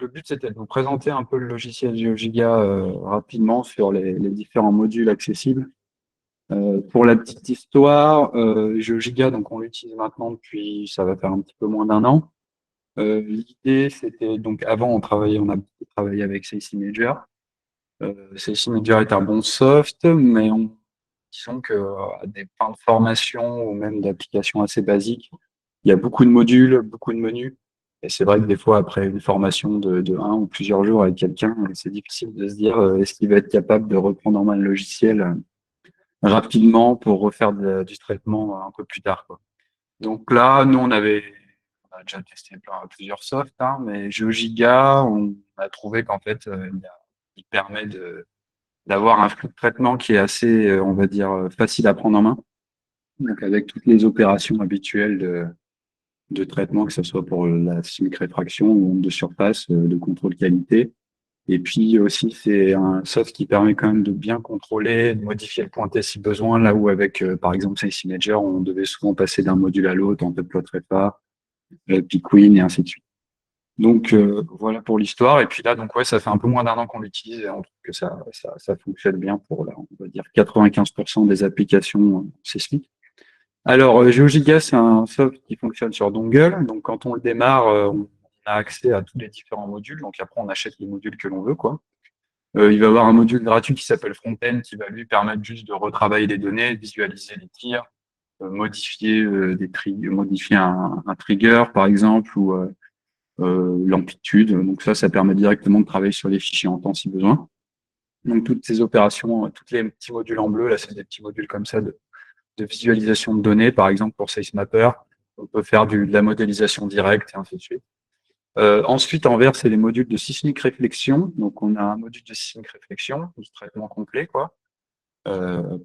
le but, c'était de vous présenter un peu le logiciel GeoGiga rapidement sur les différents modules accessibles. Pour la petite histoire, GeoGiga, donc on l'utilise maintenant depuis, ça va faire un petit peu moins d'un an. L'idée, c'était donc avant, on a beaucoup travaillé avec CIC Imager. CIC Imager est un bon soft, mais disons que à des fins de formation ou même d'applications assez basiques, il y a beaucoup de modules, beaucoup de menus. Et c'est vrai que des fois, après une formation de un ou plusieurs jours avec quelqu'un, c'est difficile de se dire est-ce qu'il va être capable de reprendre en main le logiciel rapidement pour refaire du traitement un peu plus tard, quoi. Donc là, nous, on a déjà testé plusieurs softs, hein, mais GeoGiga, on a trouvé qu'en fait, il permet d'avoir un flux de traitement qui est assez, on va dire, facile à prendre en main. Donc avec toutes les opérations habituelles de traitement, que ce soit pour la chimique réfraction ou onde de surface, de contrôle qualité. Et puis aussi, c'est un soft qui permet quand même de bien contrôler, de modifier le pointé si besoin, là où avec, par exemple, CIC Imager, on devait souvent passer d'un module à l'autre, en plot refa, Pqueen et ainsi de suite. Donc voilà pour l'histoire. Et puis là, donc ouais, ça fait un peu moins d'un an qu'on l'utilise et on trouve que ça fonctionne bien pour, là, on va dire, 95% des applications CSMIC. Alors, GeoGiga, c'est un soft qui fonctionne sur Dongle. Donc, quand on le démarre, on a accès à tous les différents modules. Donc, après, on achète les modules que l'on veut, quoi. Il va y avoir un module gratuit qui s'appelle Frontend qui va lui permettre juste de retravailler les données, visualiser les tirs, modifier modifier un trigger, par exemple, ou l'amplitude. Donc, ça permet directement de travailler sur les fichiers en temps si besoin. Donc, toutes ces opérations, tous les petits modules en bleu, là, c'est des petits modules comme ça de visualisation de données, par exemple pour SageMapper. On peut faire de la modélisation directe et ainsi de suite. Ensuite, en vert, c'est les modules de sismique réflexion. Donc, on a un module de sismique réflexion, du traitement complet, quoi.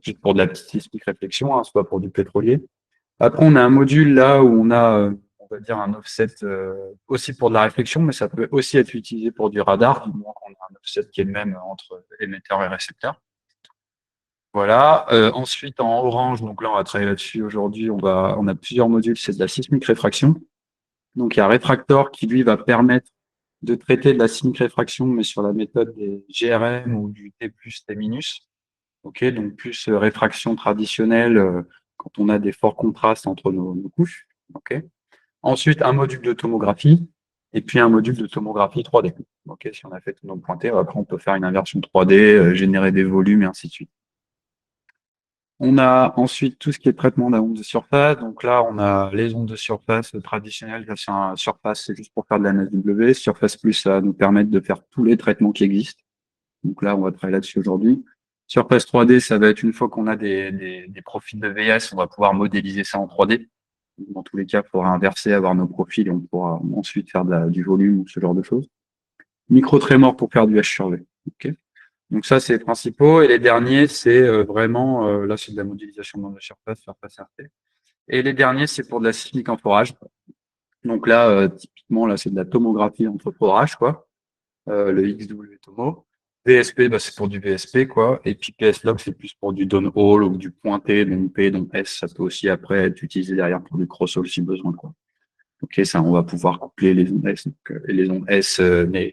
Plus pour de la petite sismique réflexion, hein, soit pour du pétrolier. Après, on a un module là où on a, on va dire, un offset aussi pour de la réflexion, mais ça peut aussi être utilisé pour du radar, du moins qu'on a un offset qui est le même entre émetteur et récepteur. Voilà. Ensuite, en orange, donc là, on va travailler là-dessus aujourd'hui. On a plusieurs modules, c'est de la sismique réfraction. Donc, il y a Refractor qui, lui, va permettre de traiter de la sismique réfraction, mais sur la méthode des GRM ou du T plus, T minus. OK, donc plus réfraction traditionnelle quand on a des forts contrastes entre nos couches. OK. Ensuite, un module de tomographie et puis un module de tomographie 3D. OK, si on a fait tous nos pointés, après, on peut faire une inversion 3D, générer des volumes et ainsi de suite. On a ensuite tout ce qui est traitement d'ondes de surface. Donc là, on a les ondes de surface traditionnelles. Là, sur un surface, c'est juste pour faire de la NSW. Surface Plus, ça va nous permettre de faire tous les traitements qui existent. Donc là, on va travailler là-dessus aujourd'hui. Surface 3D, ça va être une fois qu'on a des profils de VS, on va pouvoir modéliser ça en 3D. Dans tous les cas, il faudra inverser, avoir nos profils et on pourra ensuite faire du volume ou ce genre de choses. Micro-trémor pour faire du H sur V. OK. Donc ça, c'est les principaux. Et les derniers, c'est vraiment, là, c'est de la modélisation dans la surface RT. Et les derniers, c'est pour de la sismique en forage. Donc là, typiquement, là, c'est de la tomographie entre forage, quoi. Le XW Tomo. VSP, bah, c'est pour du VSP, quoi. Et puis PSLog, c'est plus pour du downhole ou du pointé, donc P, donc S. Ça peut aussi après être utilisé derrière pour du cross-haul si besoin, quoi. Ok, ça, on va pouvoir coupler les ondes S, donc, et les ondes S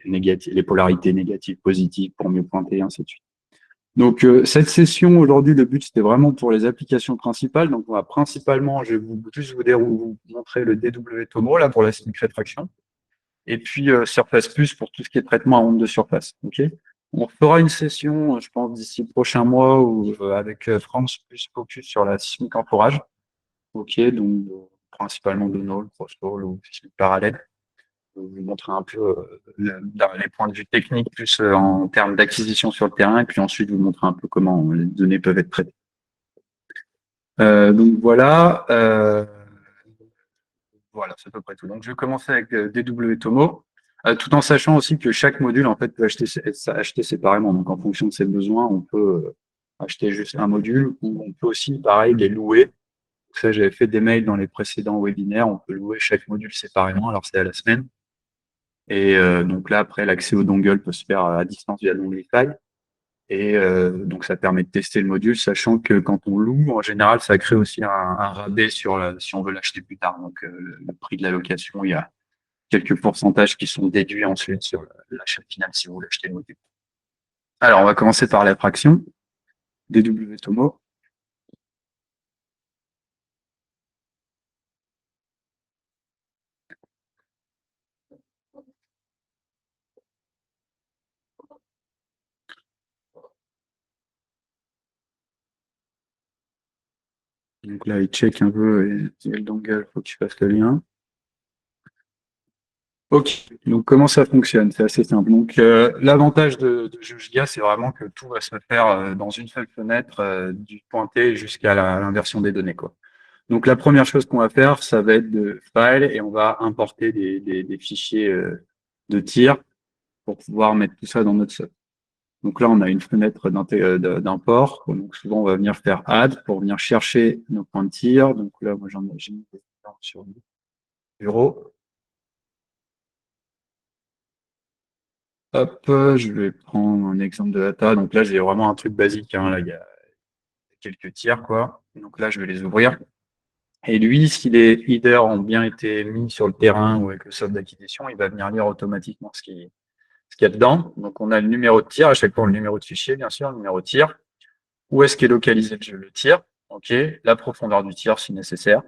négatives, les polarités négatives, positives pour mieux pointer, ainsi de suite. Donc, cette session aujourd'hui, le but, c'était vraiment pour les applications principales. Donc, on va principalement, je vais juste vous montrer le DW Tomo, là, pour la sismique rétraction. Et puis, Surface Plus pour tout ce qui est traitement à ondes de surface. OK. On fera une session, je pense, d'ici le prochain mois ou avec France plus focus sur la sismique en forage. OK. Donc, principalement de Node, Crossfall ou sismique parallèle. Je vais vous montrer un peu les points de vue techniques plus en termes d'acquisition sur le terrain et puis ensuite vous montrer un peu comment les données peuvent être traitées. Donc voilà, voilà, c'est à peu près tout. Donc je vais commencer avec DW Tomo, tout en sachant aussi que chaque module en fait peut être acheté séparément. Donc en fonction de ses besoins, on peut acheter juste un module ou on peut aussi pareil les louer. Ça, j'avais fait des mails dans les précédents webinaires. On peut louer chaque module séparément. Alors c'est à la semaine. Et donc là, après, l'accès au dongle peut se faire à distance via Donglify. Et donc, ça permet de tester le module, sachant que quand on loue, en général, ça crée aussi un rabais si on veut l'acheter plus tard. Donc, le prix de la location, quelques pourcentages qui sont déduits ensuite sur l'achat final si vous voulez acheter le module. Alors, on va commencer par la fraction, DW Tomo. Donc là, il check un peu et le dongle, faut que tu fasses le lien. Ok, donc comment ça fonctionne? C'est assez simple. Donc l'avantage de GeoGiga, c'est vraiment que tout va se faire dans une seule fenêtre du pointé jusqu'à l'inversion des données, quoi. Donc la première chose qu'on va faire, ça va être de file et on va importer des fichiers de tir pour pouvoir mettre tout ça dans notre socle. Donc là, on a une fenêtre d'import. Donc souvent, on va venir faire add pour venir chercher nos points de tir. Donc là, moi, j'ai mis des exemples sur le bureau. Hop, je vais prendre un exemple de data. Donc là, j'ai vraiment un truc basique, hein. Là, il y a quelques tirs, quoi. Donc là, je vais les ouvrir. Et lui, si les headers ont bien été mis sur le terrain ou avec le soft d'acquisition, il va venir lire automatiquement ce qu'il y a dedans. Donc, on a le numéro de tir, à chaque fois le numéro de fichier, bien sûr, le numéro de tir. Où est-ce qu'est localisé le tir? OK. La profondeur du tir, si nécessaire.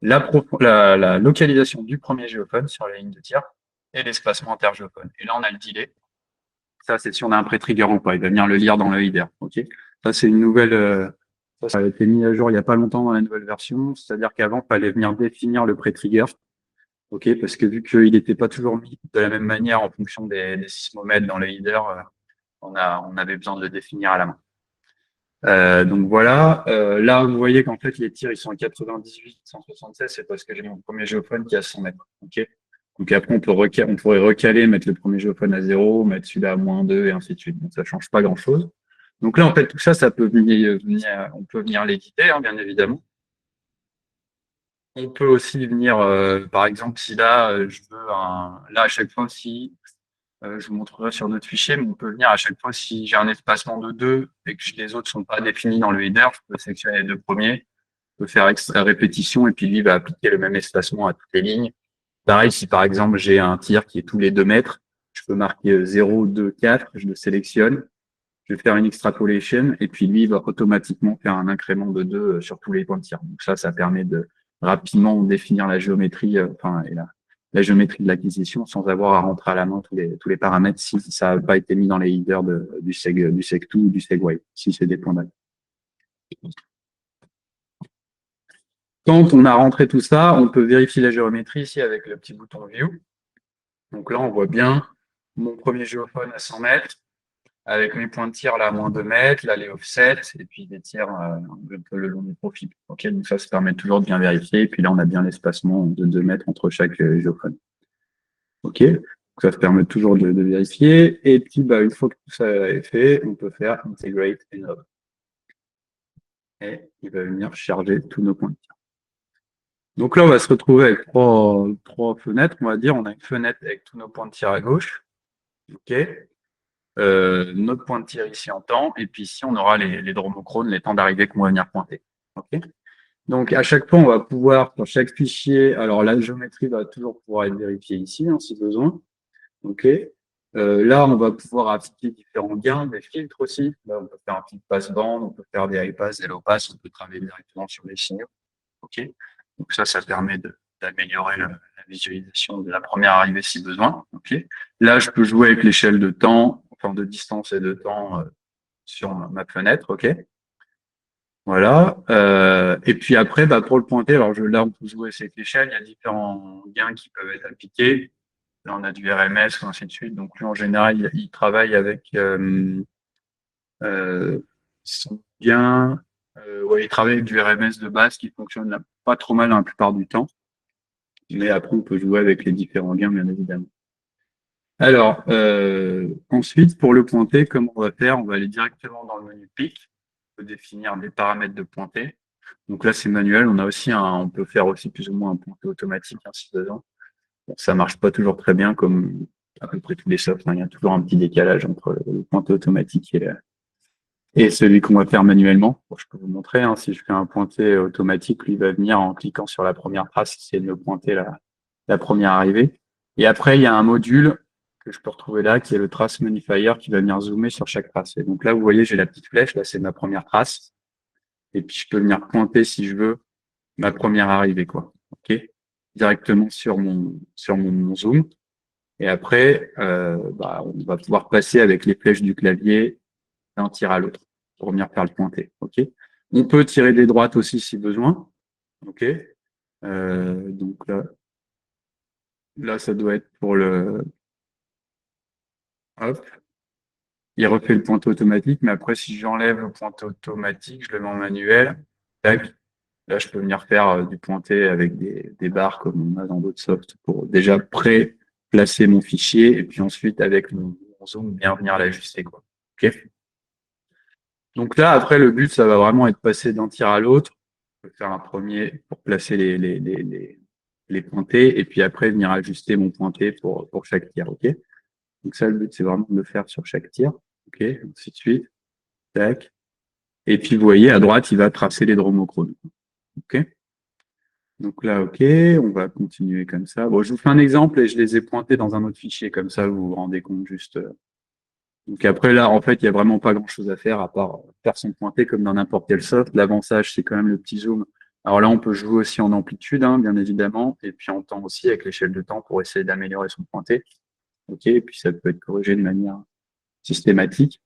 La localisation du premier géophone sur la ligne de tir et l'espacement intergéophone. Et là, on a le delay. Ça, c'est si on a un pré-trigger ou pas. Il va venir le lire dans le header. OK. Ça, c'est une nouvelle, ça a été mis à jour il n'y a pas longtemps dans la nouvelle version. C'est-à-dire qu'avant, il fallait venir définir le pré-trigger. OK. Parce que vu qu'il n'était pas toujours mis de la même manière en fonction des sismomètres dans le header, on avait besoin de le définir à la main. Donc voilà, là vous voyez qu'en fait les tirs ils sont à 98, 176, c'est parce que j'ai mon premier géophone qui est à 100 mètres. Ok. Donc après on pourrait recaler, mettre le premier géophone à 0, mettre celui-là à -2 et ainsi de suite. Donc ça change pas grand-chose. Donc là en fait tout ça, ça peut on peut venir l'éditer, hein, bien évidemment. On peut aussi venir, par exemple, si là je veux là à chaque fois si je vous montrerai sur notre fichier, mais on peut venir à chaque fois si j'ai un espacement de 2 et que les autres sont pas définis dans le header, je peux sélectionner les deux premiers, je peux faire répétition et puis lui va appliquer le même espacement à toutes les lignes. Pareil, si par exemple j'ai un tir qui est tous les 2 mètres, je peux marquer 0, 2, 4, je le sélectionne, je vais faire une extrapolation et puis lui va automatiquement faire un incrément de 2 sur tous les points de tir. Donc ça permet de rapidement définir la géométrie, la géométrie de l'acquisition sans avoir à rentrer à la main tous les paramètres si ça n'a pas été mis dans les headers du seg2 ou du segway, si c'est des points d'acquisition. Quand on a rentré tout ça, on peut vérifier la géométrie ici avec le petit bouton View. Donc là, on voit bien mon premier géophone à 100 mètres, avec mes points de tir là à -2 mètres, là les offsets, et puis des tirs un peu le long du profil. Ok, donc ça permet toujours de bien vérifier. Et puis là, on a bien l'espacement de 2 mètres entre chaque géophone. Ok, donc ça permet toujours de vérifier. Et puis, bah, une fois que tout ça est fait, on peut faire integrate et node. Et il va venir charger tous nos points de tir. Donc là, on va se retrouver avec trois fenêtres, on va dire. On a une fenêtre avec tous nos points de tir à gauche. Ok. Notre point de tir ici en temps, et puis ici on aura les dromochrones, les temps d'arrivée qu'on va venir pointer. Okay. Donc à chaque fois, on va pouvoir, pour chaque fichier, alors la géométrie va toujours pouvoir être vérifiée ici, hein, si besoin. Okay. Là, on va pouvoir appliquer différents gains, des filtres aussi. Là, on peut faire un filtre passe-bande, on peut faire des high pass, des low pass, on peut travailler directement sur les signaux. Okay. Donc ça permet d'améliorer la visualisation de la première arrivée si besoin. Okay. Là, je peux jouer avec l'échelle de temps, enfin de distance et de temps sur ma fenêtre. Ok. Voilà. Et puis après, bah, pour le pointer, alors là, on peut jouer avec l'échelle. Il y a différents gains qui peuvent être appliqués. Là, on a du RMS, ou ainsi de suite. Donc lui, en général, il travaille avec son gain. Ouais, il travaille avec du RMS de base qui fonctionne pas trop mal la plupart du temps. Mais après, on peut jouer avec les différents gains, bien évidemment. Alors, ensuite, pour le pointer, comment on va faire? On va aller directement dans le menu pic. On peut définir des paramètres de pointer. Donc là, c'est manuel. On peut faire aussi plus ou moins un pointer automatique, hein, si besoin. Bon, ça marche pas toujours très bien, comme à peu près tous les softs, hein. Il y a toujours un petit décalage entre le pointer automatique et celui qu'on va faire manuellement. Bon, je peux vous montrer, hein, si je fais un pointer automatique, lui va venir en cliquant sur la première trace, essayer de me pointer la première arrivée. Et après, il y a un module que je peux retrouver là, qui est le Trace Modifier, qui va venir zoomer sur chaque trace. Et donc là, vous voyez, j'ai la petite flèche, là, c'est ma première trace. Et puis, je peux venir pointer, si je veux, ma première arrivée, quoi. OK? Directement sur mon zoom. Et après, on va pouvoir passer avec les flèches du clavier d'un tir à l'autre pour venir faire le pointer. OK? On peut tirer des droites aussi si besoin. OK? Donc là, ça doit être pour le... Hop. Il refait le pointer automatique, mais après, si j'enlève le pointer automatique, je le mets en manuel. Tac. Là, je peux venir faire du pointer avec des barres comme on a dans d'autres softs pour déjà pré-placer mon fichier et puis ensuite, avec mon zoom, bien venir l'ajuster, quoi. OK? Donc là, après, le but, ça va vraiment être de passer d'un tir à l'autre. Je peux faire un premier pour placer les pointés et puis après, venir ajuster mon pointé pour chaque tir. OK? Donc ça, le but, c'est vraiment de le faire sur chaque tir. OK? Ainsi de suite. Tac. Et puis, vous voyez, à droite, il va tracer les dromochrones. OK? Donc là, OK, on va continuer comme ça. Bon, je vous fais un exemple et je les ai pointés dans un autre fichier, comme ça, vous vous rendez compte juste. Donc après, là, en fait, il n'y a vraiment pas grand-chose à faire à part faire son pointé comme dans n'importe quel soft. L'avantage, c'est quand même le petit zoom. Alors là, on peut jouer aussi en amplitude, hein, bien évidemment, et puis en temps aussi, avec l'échelle de temps, pour essayer d'améliorer son pointé. OK, et puis ça peut être corrigé de manière systématique.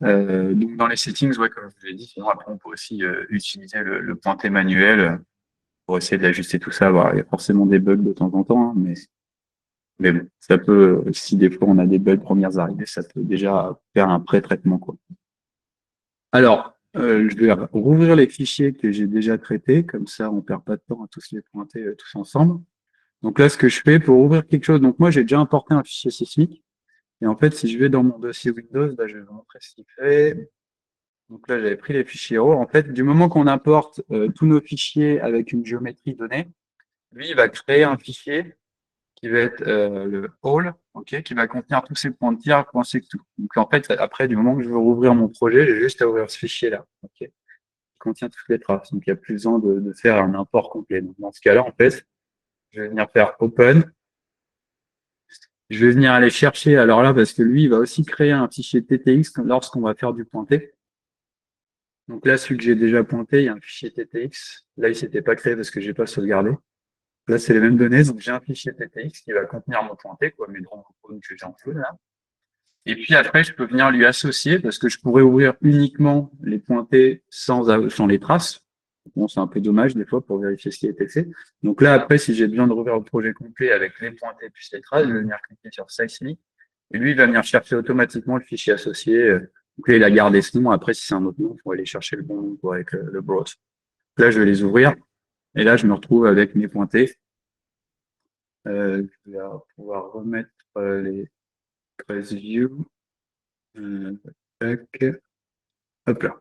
Donc dans les settings, ouais, comme je vous l'ai dit, sinon après, on peut aussi utiliser le pointé manuel pour essayer d'ajuster tout ça. Voilà, il y a forcément des bugs de temps en temps, hein, mais bon, ça peut, si des fois on a des bugs premières arrivées, ça peut déjà faire un pré-traitement, quoi. Alors, je vais rouvrir les fichiers que j'ai déjà traités, comme ça on perd pas de temps à tous les pointer tous ensemble. Donc là, ce que je fais pour ouvrir quelque chose, donc moi j'ai déjà importé un fichier sismique, et en fait, si je vais dans mon dossier Windows, là, je vais vous montrer ce qu'il fait. Donc là, j'avais pris les fichiers RAW. En fait, du moment qu'on importe tous nos fichiers avec une géométrie donnée, lui, il va créer un fichier qui va être le all, ok, qui va contenir tous ces points de tir, points sec tout. Donc en fait, après, du moment que je veux rouvrir mon projet, j'ai juste à ouvrir ce fichier-là, ok, qui contient toutes les traces. Donc il n'y a plus besoin de faire un import complet. Donc dans ce cas-là, en fait, je vais venir faire open. Je vais venir aller chercher, alors là, parce que lui, il va aussi créer un fichier TTX lorsqu'on va faire du pointé. Donc là, celui que j'ai déjà pointé, il y a un fichier TTX. Là, il s'était pas créé parce que j'ai pas sauvegardé. Là, c'est les mêmes données. Donc j'ai un fichier TTX qui va contenir mon pointé, quoi, mes drones que j'ai en feu là. Et puis après, je peux venir lui associer parce que je pourrais ouvrir uniquement les pointés sans les traces. Bon, c'est un peu dommage des fois pour vérifier ce qui a été fait. Donc là, après, si j'ai besoin de rouvrir le projet complet avec les pointés plus les traces, je vais venir cliquer sur Seismic. Et lui, il va venir chercher automatiquement le fichier associé. Donc là, il a gardé ce nom. Après, si c'est un autre nom, il faut aller chercher le bon nom quoi, avec le browse. Là, je vais les ouvrir. Et là, je me retrouve avec mes pointés. Je vais pouvoir remettre les trace view. Tac. Hop là.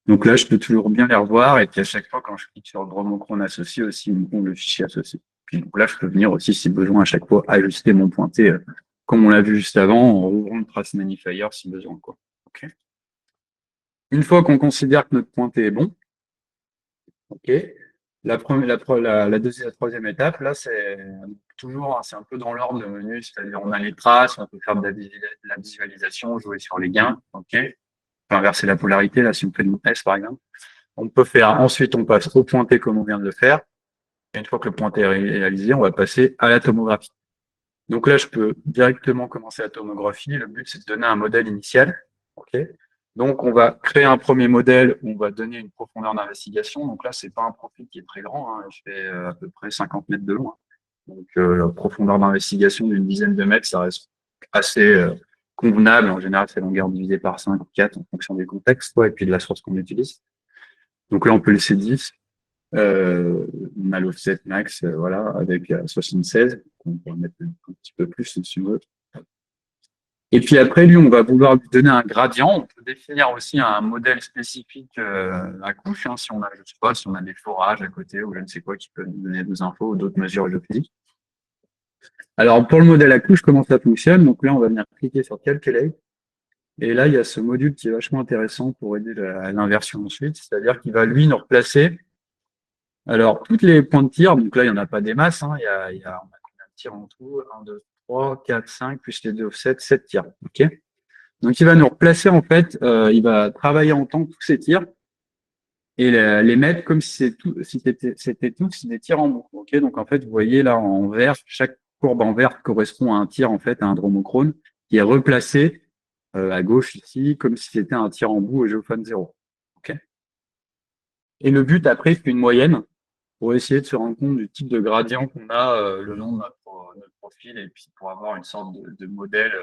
Donc là, je peux toujours bien les revoir. Et puis à chaque fois, quand je clique sur le dromochrone associé aussi, il me montre le fichier associé. Puis donc là, je peux venir aussi, si besoin, à chaque fois, ajuster mon pointé, comme on l'a vu juste avant, en ouvrant le trace magnifier si besoin, quoi. OK. Une fois qu'on considère que notre pointé est bon, OK, la deuxième, la troisième étape, là, c'est toujours, hein, c'est un peu dans l'ordre de menu, c'est-à-dire on a les traces, on peut faire de la visualisation, jouer sur les gains, OK, on peut inverser la polarité, là, si on fait une S, par exemple. On peut faire, ensuite, on passe au pointé comme on vient de le faire. Et une fois que le pointé est réalisé, on va passer à la tomographie. Donc là, je peux directement commencer la tomographie. Le but, c'est de donner un modèle initial. OK. Donc, on va créer un premier modèle où on va donner une profondeur d'investigation. Donc là, c'est pas un profil qui est très grand, hein. Je fais à peu près 50 mètres de long, hein. Donc, la profondeur d'investigation d'une dizaine de mètres, ça reste assez convenable. En général, c'est longueur divisée par 5 ou 4 en fonction du contexte, quoi, et puis de la source qu'on utilise. Donc là, on peut laisser 10. On a l'offset max, voilà, avec 76. On peut en mettre un petit peu plus si on veut. Et puis après, lui, on va vouloir lui donner un gradient. On peut définir aussi un modèle spécifique à couche, hein, si on a, je sais pas, si on a des forages à côté ou je ne sais quoi qui peut nous donner des infos ou d'autres mesures géophysiques. Alors, pour le modèle à couche, comment ça fonctionne? Donc là, on va venir cliquer sur Calculate. Et là, il y a ce module qui est vachement intéressant pour aider à l'inversion ensuite. C'est-à-dire qu'il va, lui, nous replacer. Alors, toutes les points de tir, donc là, il n'y en a pas des masses, hein, on a combien de tirs en tout? 1, 2, 3, 4, 5, plus les deux offsets, 7 tirs. OK. Donc, il va nous replacer, en fait, il va travailler en temps tous ces tirs et les mettre comme si c'était tous des tirs en bout. OK. Donc, en fait, vous voyez là en vert, chaque courbe en vert correspond à un tir, en fait, à un dromochrone qui est replacé à gauche ici, comme si c'était un tir en bout au géophone 0. OK. Et le but, après, c'est une moyenne pour essayer de se rendre compte du type de gradient qu'on a le long de notre profil et puis pour avoir une sorte de modèle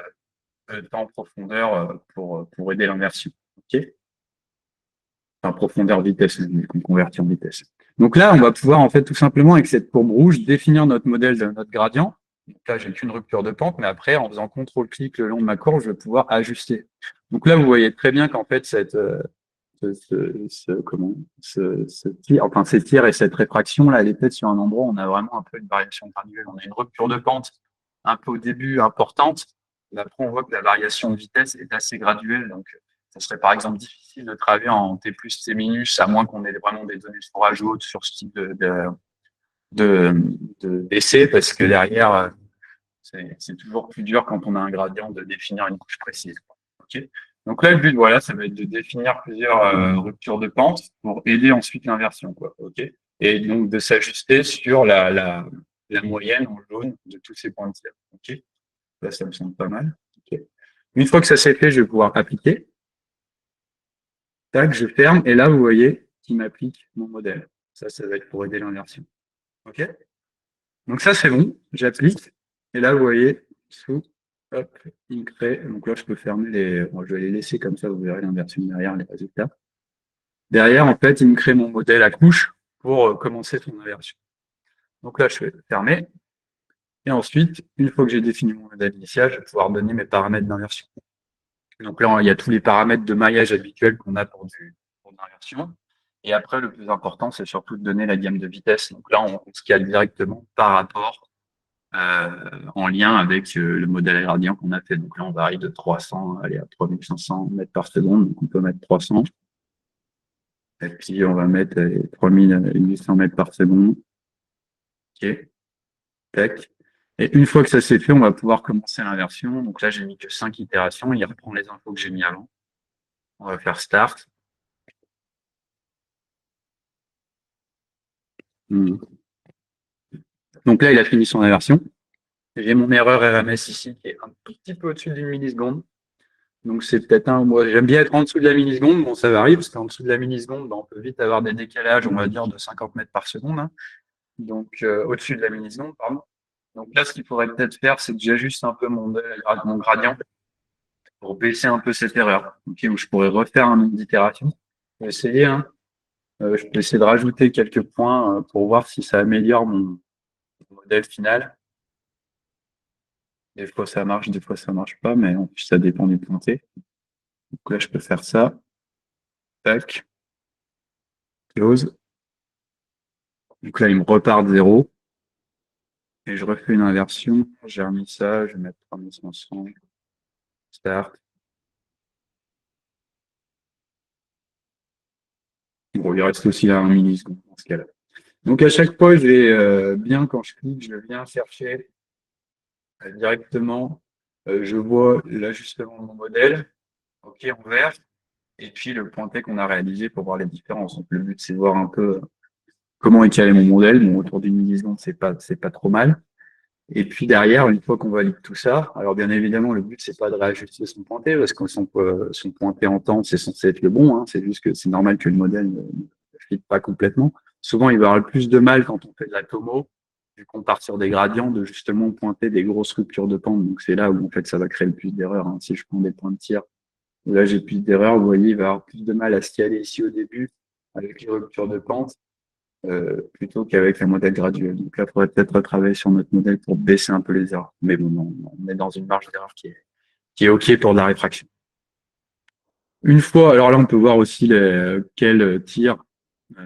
temps profondeur pour aider l'inversion. OK. Enfin, profondeur vitesse, qu'on convertit en vitesse. Donc là, on va pouvoir en fait tout simplement avec cette courbe rouge définir notre modèle de notre gradient. Donc là, j'ai qu'une rupture de pente, mais après, en faisant CTRL-clic le long de ma courbe, je vais pouvoir ajuster. Donc là, vous voyez très bien qu'en fait, ces tirs et cette réfraction là, elle est peut-être sur un endroit où on a vraiment un peu une variation graduelle. On a une rupture de pente un peu au début importante, mais après on voit que la variation de vitesse est assez graduelle. Donc, ça serait par exemple difficile de travailler en T plus T minus, à moins qu'on ait vraiment des données de forage hautes sur ce type d'essai, parce que derrière, c'est toujours plus dur quand on a un gradient de définir une couche précise. Okay. Donc là, le but, voilà, ça va être de définir plusieurs ruptures de pente pour aider ensuite l'inversion, quoi. Okay. Et donc de s'ajuster sur la moyenne en jaune de tous ces points de tir. Okay. Là, ça me semble pas mal. Okay. Une fois que ça s'est fait, je vais pouvoir appliquer. Tac, je ferme. Et là, vous voyez qu'il m'applique mon modèle. Ça va être pour aider l'inversion. OK. Donc ça, c'est bon. J'applique. Et là, vous voyez, sous, hop, il crée. Donc là, je peux fermer les. Bon, je vais les laisser comme ça, vous verrez l'inversion derrière, les résultats. Derrière, en fait, il me crée mon modèle à couche pour commencer son inversion. Donc là, je vais fermer. Et ensuite, une fois que j'ai défini mon modèle initial, je vais pouvoir donner mes paramètres d'inversion. Donc là, il y a tous les paramètres de maillage habituels qu'on a pour l'inversion. Et après, le plus important, c'est surtout de donner la gamme de vitesse. Donc là, on se cale directement par rapport en lien avec le modèle gradient qu'on a fait. Donc là, on varie de 300 à 3500 mètres par seconde. Donc on peut mettre 300. Et puis, on va mettre 3800 mètres par seconde. OK. Tac. Et une fois que ça s'est fait, on va pouvoir commencer l'inversion. Donc là, j'ai mis que 5 itérations. Il reprend les infos que j'ai mis avant. On va faire Start. Donc là, il a fini son inversion. J'ai mon erreur RMS ici qui est un tout petit peu au-dessus d'une milliseconde. Donc c'est peut-être moi j'aime bien être en dessous de la milliseconde, bon ça varie parce qu'en dessous de la milliseconde, on peut vite avoir des décalages, on va dire, de 50 mètres par seconde. Hein. Donc au-dessus de la milliseconde, pardon. Donc là, ce qu'il faudrait peut-être faire, c'est que j'ajuste un peu mon gradient pour baisser un peu cette erreur. Okay, où je pourrais refaire un nombre d'itérations. Je vais essayer, hein. Je peux essayer de rajouter quelques points pour voir si ça améliore mon modèle final. Des fois ça marche, des fois ça marche pas, mais en plus ça dépend du pointé. Donc là, je peux faire ça. Tac. Close. Donc là, il me repart de 0. Et je refais une inversion. J'ai remis ça, je vais mettre 3500. Start. Bon, il reste aussi là 1 milliseconde dans ce cas-là. Donc à chaque fois, je vais bien, quand je clique, je viens chercher directement. Je vois l'ajustement de mon modèle. OK, en vert. Et puis le pointé qu'on a réalisé pour voir les différences. Donc le but, c'est de voir un peu comment est calé mon modèle. Bon, autour d'une milliseconde, c'est pas trop mal. Et puis derrière, une fois qu'on valide tout ça, alors bien évidemment, le but, c'est pas de réajuster son pointé, parce que son pointé en temps, c'est censé être le bon, hein, c'est juste que c'est normal que le modèle ne fit pas complètement. Souvent, il va avoir le plus de mal quand on fait de la tomo, vu qu'on part sur des gradients, de justement pointer des grosses ruptures de pente. Donc c'est là où en fait ça va créer le plus d'erreurs. Hein. Si je prends des points de tir, là j'ai plus d'erreurs, vous voyez, il va avoir plus de mal à se caler ici au début avec les ruptures de pente plutôt qu'avec un modèle graduel. Donc là, il faudrait peut-être retravailler sur notre modèle pour baisser un peu les erreurs. Mais bon, on est dans une marge d'erreur qui est OK pour de la réfraction. Une fois, alors là, on peut voir aussi quel tir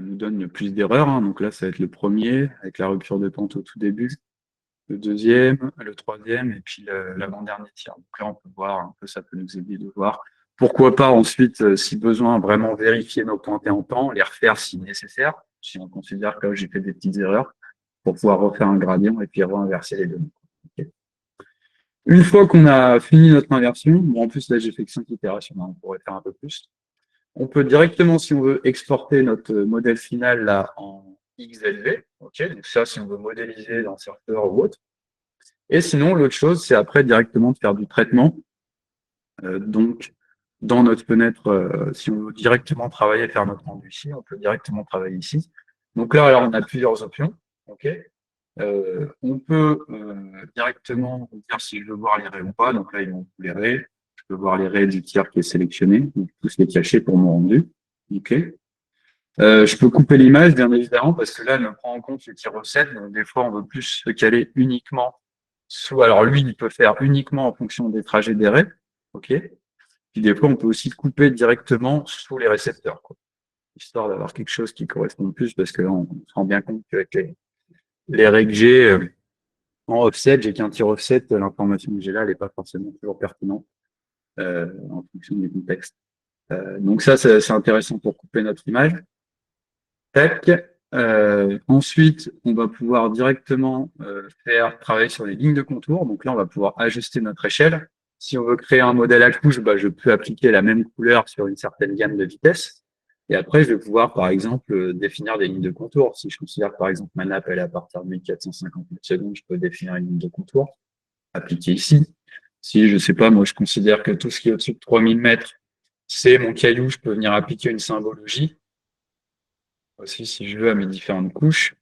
nous donne le plus d'erreurs. Hein. Donc là, ça va être le premier, avec la rupture de pente au tout début, le deuxième, le troisième, et puis l'avant-dernier tir. Donc là, on peut voir un peu, ça peut nous aider de voir. Pourquoi pas ensuite, si besoin, vraiment vérifier nos pointés en temps, les refaire si nécessaire, si on considère que j'ai fait des petites erreurs, pour pouvoir refaire un gradient et puis inverser les données. Okay. Une fois qu'on a fini notre inversion, bon, en plus là j'ai fait que 5 itérations, hein, on pourrait faire un peu plus. On peut directement, si on veut, exporter notre modèle final là en XLV. Ok, donc ça, si on veut modéliser dans Surfer ou autre. Et sinon, l'autre chose, c'est après directement de faire du traitement. Donc, dans notre fenêtre, si on veut directement travailler, faire notre rendu ici, on peut directement travailler ici. Donc là, alors, on a plusieurs options. Ok. On peut directement dire si je veux voir les raies ou pas. Donc là, ils vont les raies. Je peux voir les raies du tiers qui est sélectionné, donc tous les cacher pour mon rendu. Ok. Je peux couper l'image, bien évidemment, parce que là, elle me prend en compte le tir offset. Donc des fois, on veut plus se caler uniquement. Soit, alors lui, il peut faire uniquement en fonction des trajets des raies. Ok. Puis des fois, on peut aussi couper directement sous les récepteurs, quoi, histoire d'avoir quelque chose qui correspond plus, parce que là, on se rend bien compte qu'avec les raies que j'ai en offset, j'ai qu'un tir offset, l'information que j'ai là, elle n'est pas forcément toujours pertinente en fonction du contexte. Donc ça, c'est intéressant pour couper notre image. Tac. Ensuite, on va pouvoir directement faire travailler sur les lignes de contour. Donc là, on va pouvoir ajuster notre échelle. Si on veut créer un modèle à couche, bah, je peux appliquer la même couleur sur une certaine gamme de vitesse. Et après, je vais pouvoir, par exemple, définir des lignes de contour. Si je considère, par exemple, ma nappe, elle est à partir de 1450 secondes, je peux définir une ligne de contour, appliquer ici. Si, je sais pas, moi, je considère que tout ce qui est au-dessus de 3000 mètres, c'est mon caillou, je peux venir appliquer une symbologie aussi, si je veux, à mes différentes couches.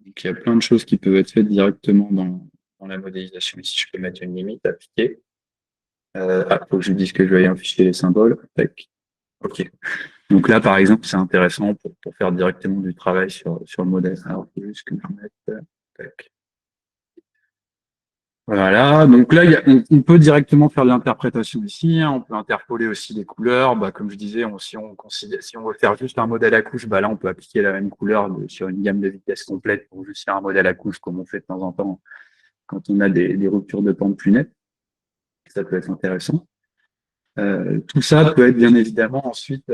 Donc, il y a plein de choses qui peuvent être faites directement dans la modélisation. Ici, je peux mettre une limite appliquée. Faut que je dise que je vais afficher les symboles. Tac. OK. Donc là, par exemple, c'est intéressant pour faire directement du travail sur le modèle. Alors, il faut juste que je mette. Tac. Voilà, donc là, on peut directement faire de l'interprétation ici, hein. On peut interpoler aussi les couleurs. Bah, comme je disais, si on veut faire juste un modèle à couche, bah là, on peut appliquer la même couleur sur une gamme de vitesse complète pour juste faire un modèle à couche, comme on fait de temps en temps quand on a des ruptures de pente plus nettes. Ça peut être intéressant. Tout ça peut être bien évidemment ensuite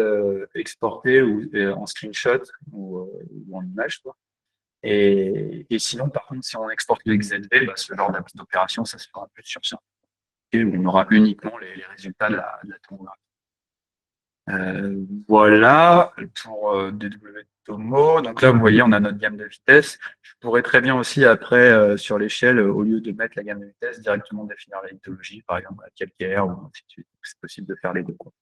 exporté ou en screenshot ou en image, quoi. Et sinon, par contre, si on exporte le XZV, bah, ce genre d'opération, ça se fera plus sur ça. Et on aura uniquement les résultats de la tomographie. Voilà pour DW Tomo. Donc là, vous voyez, on a notre gamme de vitesse. Je pourrais très bien aussi, après, sur l'échelle, au lieu de mettre la gamme de vitesse, directement définir la lithologie, par exemple, la calcaire, ou ainsi de suite. C'est possible de faire les deux, quoi.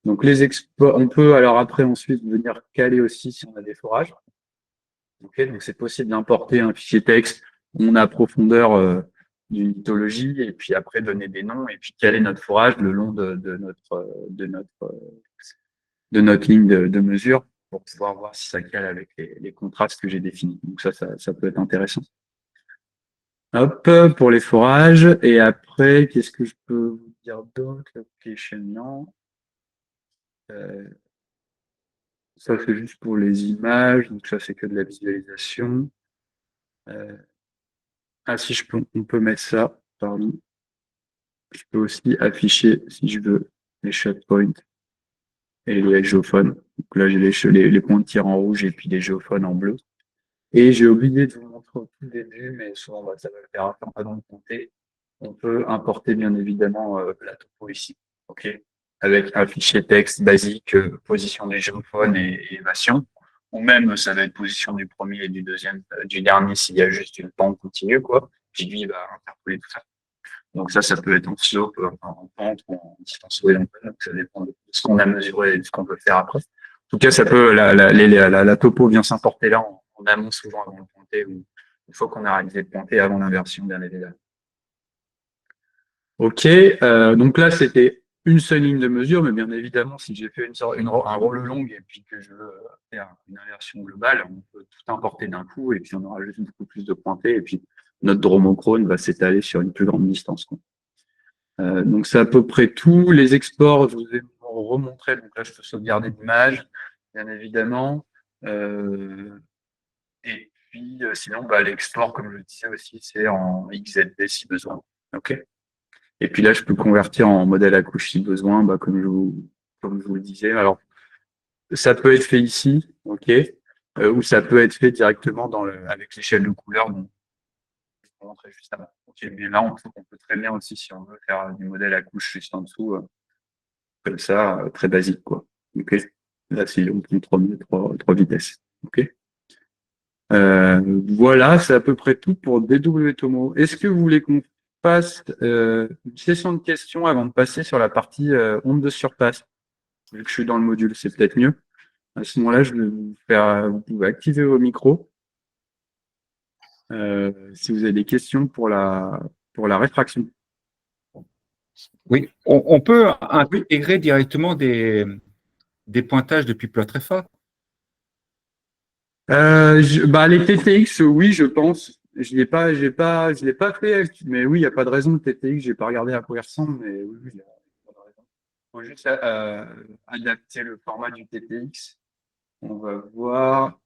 Donc les exports, on peut alors après ensuite venir caler aussi si on a des forages. Okay, donc c'est possible d'importer un fichier texte, on a profondeur d'une mythologie, et puis après donner des noms, et puis caler notre forage le long de notre ligne de mesure pour pouvoir voir si ça cale avec les contrastes que j'ai définis. Donc ça peut être intéressant. Hop, pour les forages. Et après, qu'est-ce que je peux vous dire d'autre? Location. Euh, Ça, c'est juste pour les images. Donc ça, c'est que de la visualisation. Euh, ah si, on peut mettre ça, pardon. Je peux aussi afficher, si je veux, les shot points et les géophones. Donc là, j'ai les points de tir en rouge et puis les géophones en bleu. Et j'ai oublié de vous montrer au tout début, mais souvent, bah, ça va le faire avant de compter. On peut importer, bien évidemment, la topo ici. OK? Avec un fichier texte basique, position des géophones et élévation. Ou même, ça va être position du premier et du deuxième, du dernier s'il y a juste une pente continue, quoi. Puis lui, il va interpoler tout ça. Donc ça peut être en slope, en pente ou en distance horizontale. Donc ça dépend de ce qu'on a mesuré et de ce qu'on veut faire après. En tout cas, ça peut, la topo vient s'importer là en amont souvent avant de pointer, ou il faut qu'on a réalisé de pointer avant l'inversion, bien évidemment. OK, donc là, c'était une seule ligne de mesure, mais bien évidemment, si j'ai fait un rôle long et puis que je veux faire une inversion globale, on peut tout importer d'un coup et puis on aura juste beaucoup plus de pointés et puis notre dromochrone va s'étaler sur une plus grande distance, quoi. Donc c'est à peu près tout. Les exports, je vous ai remontré. Donc là, je peux sauvegarder l'image, bien évidemment. Et puis sinon, bah, l'export, comme je le disais aussi, c'est en XZD si besoin. OK. Et puis là, je peux convertir en modèle à couche si besoin, bah, comme je vous le disais. Alors, ça peut être fait ici, OK, ou ça peut être fait directement avec l'échelle de couleur. Donc, on montrait juste avant. Ok, mais là, on peut très bien aussi, si on veut faire du modèle à couche juste en dessous, comme ça, très basique, quoi. Ok. Là, si on contrôle trois vitesses. Ok. Voilà, c'est à peu près tout pour DW Tomo. Est-ce que vous voulez qu'on fasse une session de questions avant de passer sur la partie onde de surface? Vu que je suis dans le module, c'est peut-être mieux. À ce moment-là, je vais vous faire, vous pouvez activer vos micros si vous avez des questions pour la réfraction. Oui, on peut Oui. intégrer directement des pointages depuis Plotrefa. Bah, les TTX, oui, je pense. Je l'ai pas fait, mais oui, il n'y a pas de raison. Le TTX, j'ai pas regardé à quoi il ressemble, mais oui, il y a pas de raison. Faut juste adapter le format du TTX. On va voir.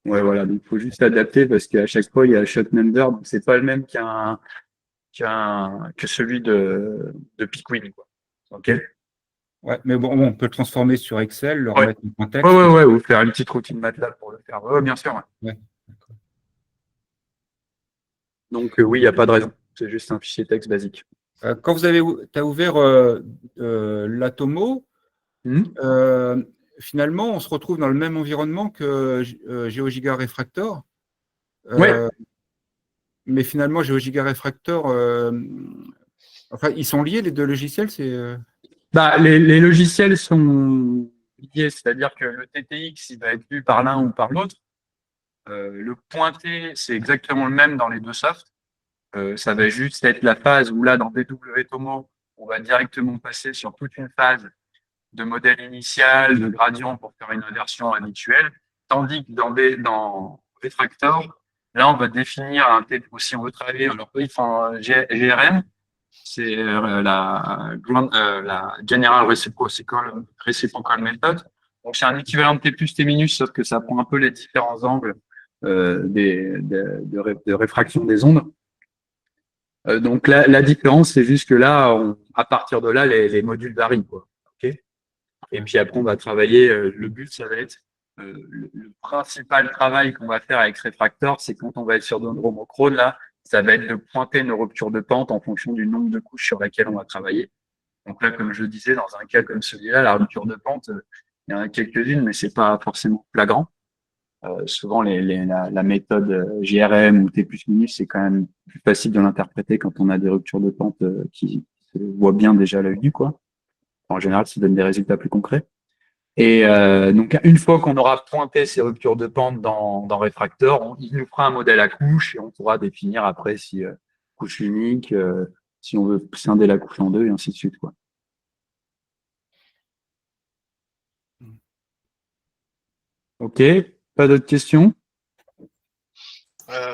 Ouais, voilà, donc il faut juste adapter parce qu'à chaque fois, il y a un shot number, donc c'est pas le même que celui de Pickwick, quoi. Ok? Ouais, mais bon, on peut le transformer sur Excel, le Ouais. remettre en contexte. Ouais, ou faire une petite routine MATLAB pour le faire. Ouais, bien sûr, ouais. Ouais. Donc, oui, il n'y a pas de raison. C'est juste un fichier texte basique. Quand t'as ouvert l'Atomo, Hmm. euh, finalement, on se retrouve dans le même environnement que GeoGiga Refractor. Ouais, Euh, mais finalement, GeoGiga Refractor, enfin, ils sont liés, les deux logiciels, bah, les logiciels sont liés, c'est-à-dire que le TTX, il va être lu par l'un ou par l'autre. Le pointé, c'est exactement le même dans les deux softs. Ça va juste être la phase où là, dans DW Tomo, on va directement passer sur toute une phase de modèle initial, de gradient pour faire une inversion habituelle. Tandis que dans Refractor, là, on va définir si on veut travailler, alors eux, ils font GRM, c'est la General Reciprocal Method. Donc, c'est un équivalent de T plus T minus, sauf que ça prend un peu les différents angles de réfraction des ondes. Donc, la différence, c'est juste que là, à partir de là, les modules varient, quoi. Ok. Et puis après, on va travailler. Le but, ça va être le principal travail qu'on va faire avec Refractor, c'est quand on va être sur dendromochrone, là, ça va être de pointer nos ruptures de pente en fonction du nombre de couches sur laquelle on va travailler. Donc là, comme je disais, dans un cas comme celui-là, la rupture de pente, il y en a quelques-unes, mais c'est pas forcément flagrant. Souvent, la méthode GRM ou T plus minus, c'est quand même plus facile de l'interpréter quand on a des ruptures de pente qui se voient bien déjà à l'œil nu, quoi. En général, ça donne des résultats plus concrets. Et donc, une fois qu'on aura pointé ces ruptures de pente dans Refractor, il nous fera un modèle à couche et on pourra définir après si couche unique, si on veut scinder la couche en deux et ainsi de suite, quoi. Ok, pas d'autres questions?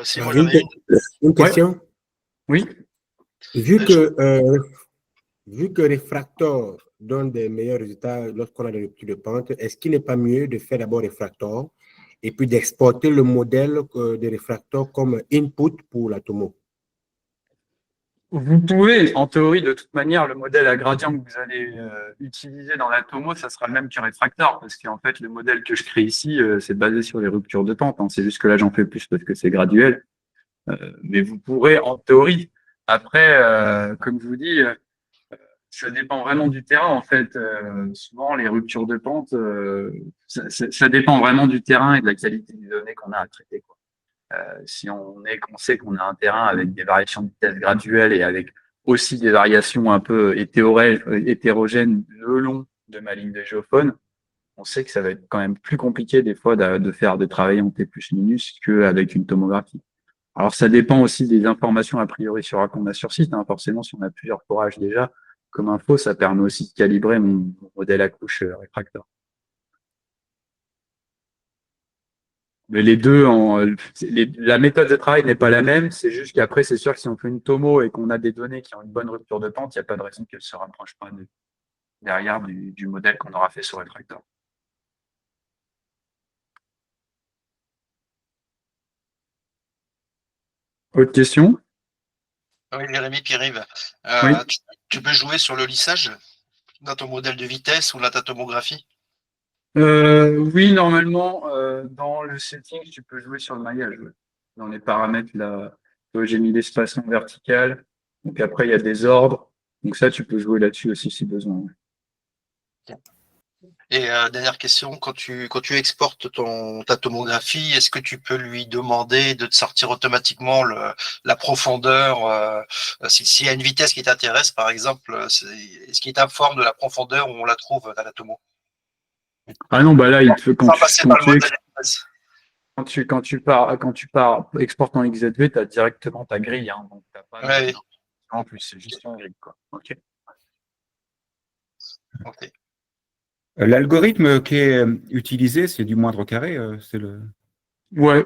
Si, moi j'en ai une. Une Ouais, question. oui. Vu Euh, je- que, euh, vu que Refractor donne des meilleurs résultats lorsqu'on a des ruptures de pente, est-ce qu'il n'est pas mieux de faire d'abord Refractor et puis d'exporter le modèle de Refractor comme input pour l'Atomo? Vous pouvez, en théorie, de toute manière, le modèle à gradient que vous allez utiliser dans l'Atomo, ça sera le même que Refractor, parce qu'en fait, le modèle que je crée ici, c'est basé sur les ruptures de pente, hein. C'est juste que là, j'en fais plus parce que c'est graduel. Mais vous pourrez, en théorie, après, comme je vous dis, ça dépend vraiment du terrain, en fait. Souvent, les ruptures de pente, ça dépend vraiment du terrain et de la qualité des données qu'on a à traiter, quoi. Si qu'on sait qu'on a un terrain avec des variations de vitesse graduelles et avec aussi des variations un peu hétérogènes le long de ma ligne de géophone, on sait que ça va être quand même plus compliqué des fois de travailler en T plus minus qu'avec une tomographie. Alors, ça dépend aussi des informations a priori qu'on a sur site, hein. Forcément, si on a plusieurs forages déjà, comme info, ça permet aussi de calibrer mon modèle à couche réfracteur. Mais les deux, la méthode de travail n'est pas la même. C'est juste qu'après, c'est sûr que si on fait une tomo et qu'on a des données qui ont une bonne rupture de pente, il n'y a pas de raison qu'elle ne se rapproche pas derrière du modèle qu'on aura fait sur réfracteur. Autre question? Oui, Jérémy Pierrive. Oui. Tu peux jouer sur le lissage dans ton modèle de vitesse ou la ta tomographie? Oui, normalement, dans le setting, tu peux jouer sur le maillage, ouais. Dans les paramètres, là. J'ai mis l'espacement vertical. Donc après, il y a des ordres. Donc ça, tu peux jouer là-dessus aussi si besoin. Et dernière question, quand tu exportes ta tomographie, est-ce que tu peux lui demander de te sortir automatiquement la profondeur s'il y a une vitesse qui t'intéresse, par exemple, est-ce qu'il t'informe de la profondeur où on la trouve dans la tomo? Ah non, bah là, Sans passer par le modèle express. quand tu pars export en XZV, tu as directement ta grille. Hein, donc t'as pas Ouais, en plus, c'est juste une grille, quoi. Ok. ok. L'algorithme qui est utilisé, c'est du moindre carré, c'est le. Ouais.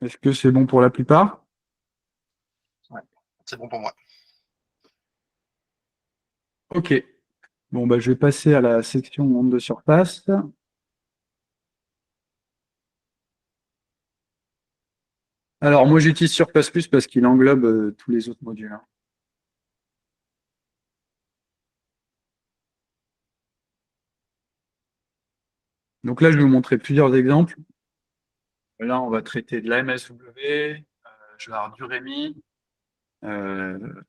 Est-ce que c'est bon pour la plupart? C'est bon pour moi. Ok. Bon, bah, je vais passer à la section onde de surface. Alors, moi, j'utilise Surface Plus parce qu'il englobe tous les autres modules. Hein. Donc là, je vais vous montrer plusieurs exemples. Là, on va traiter de la MSW, je vais avoir du REMI,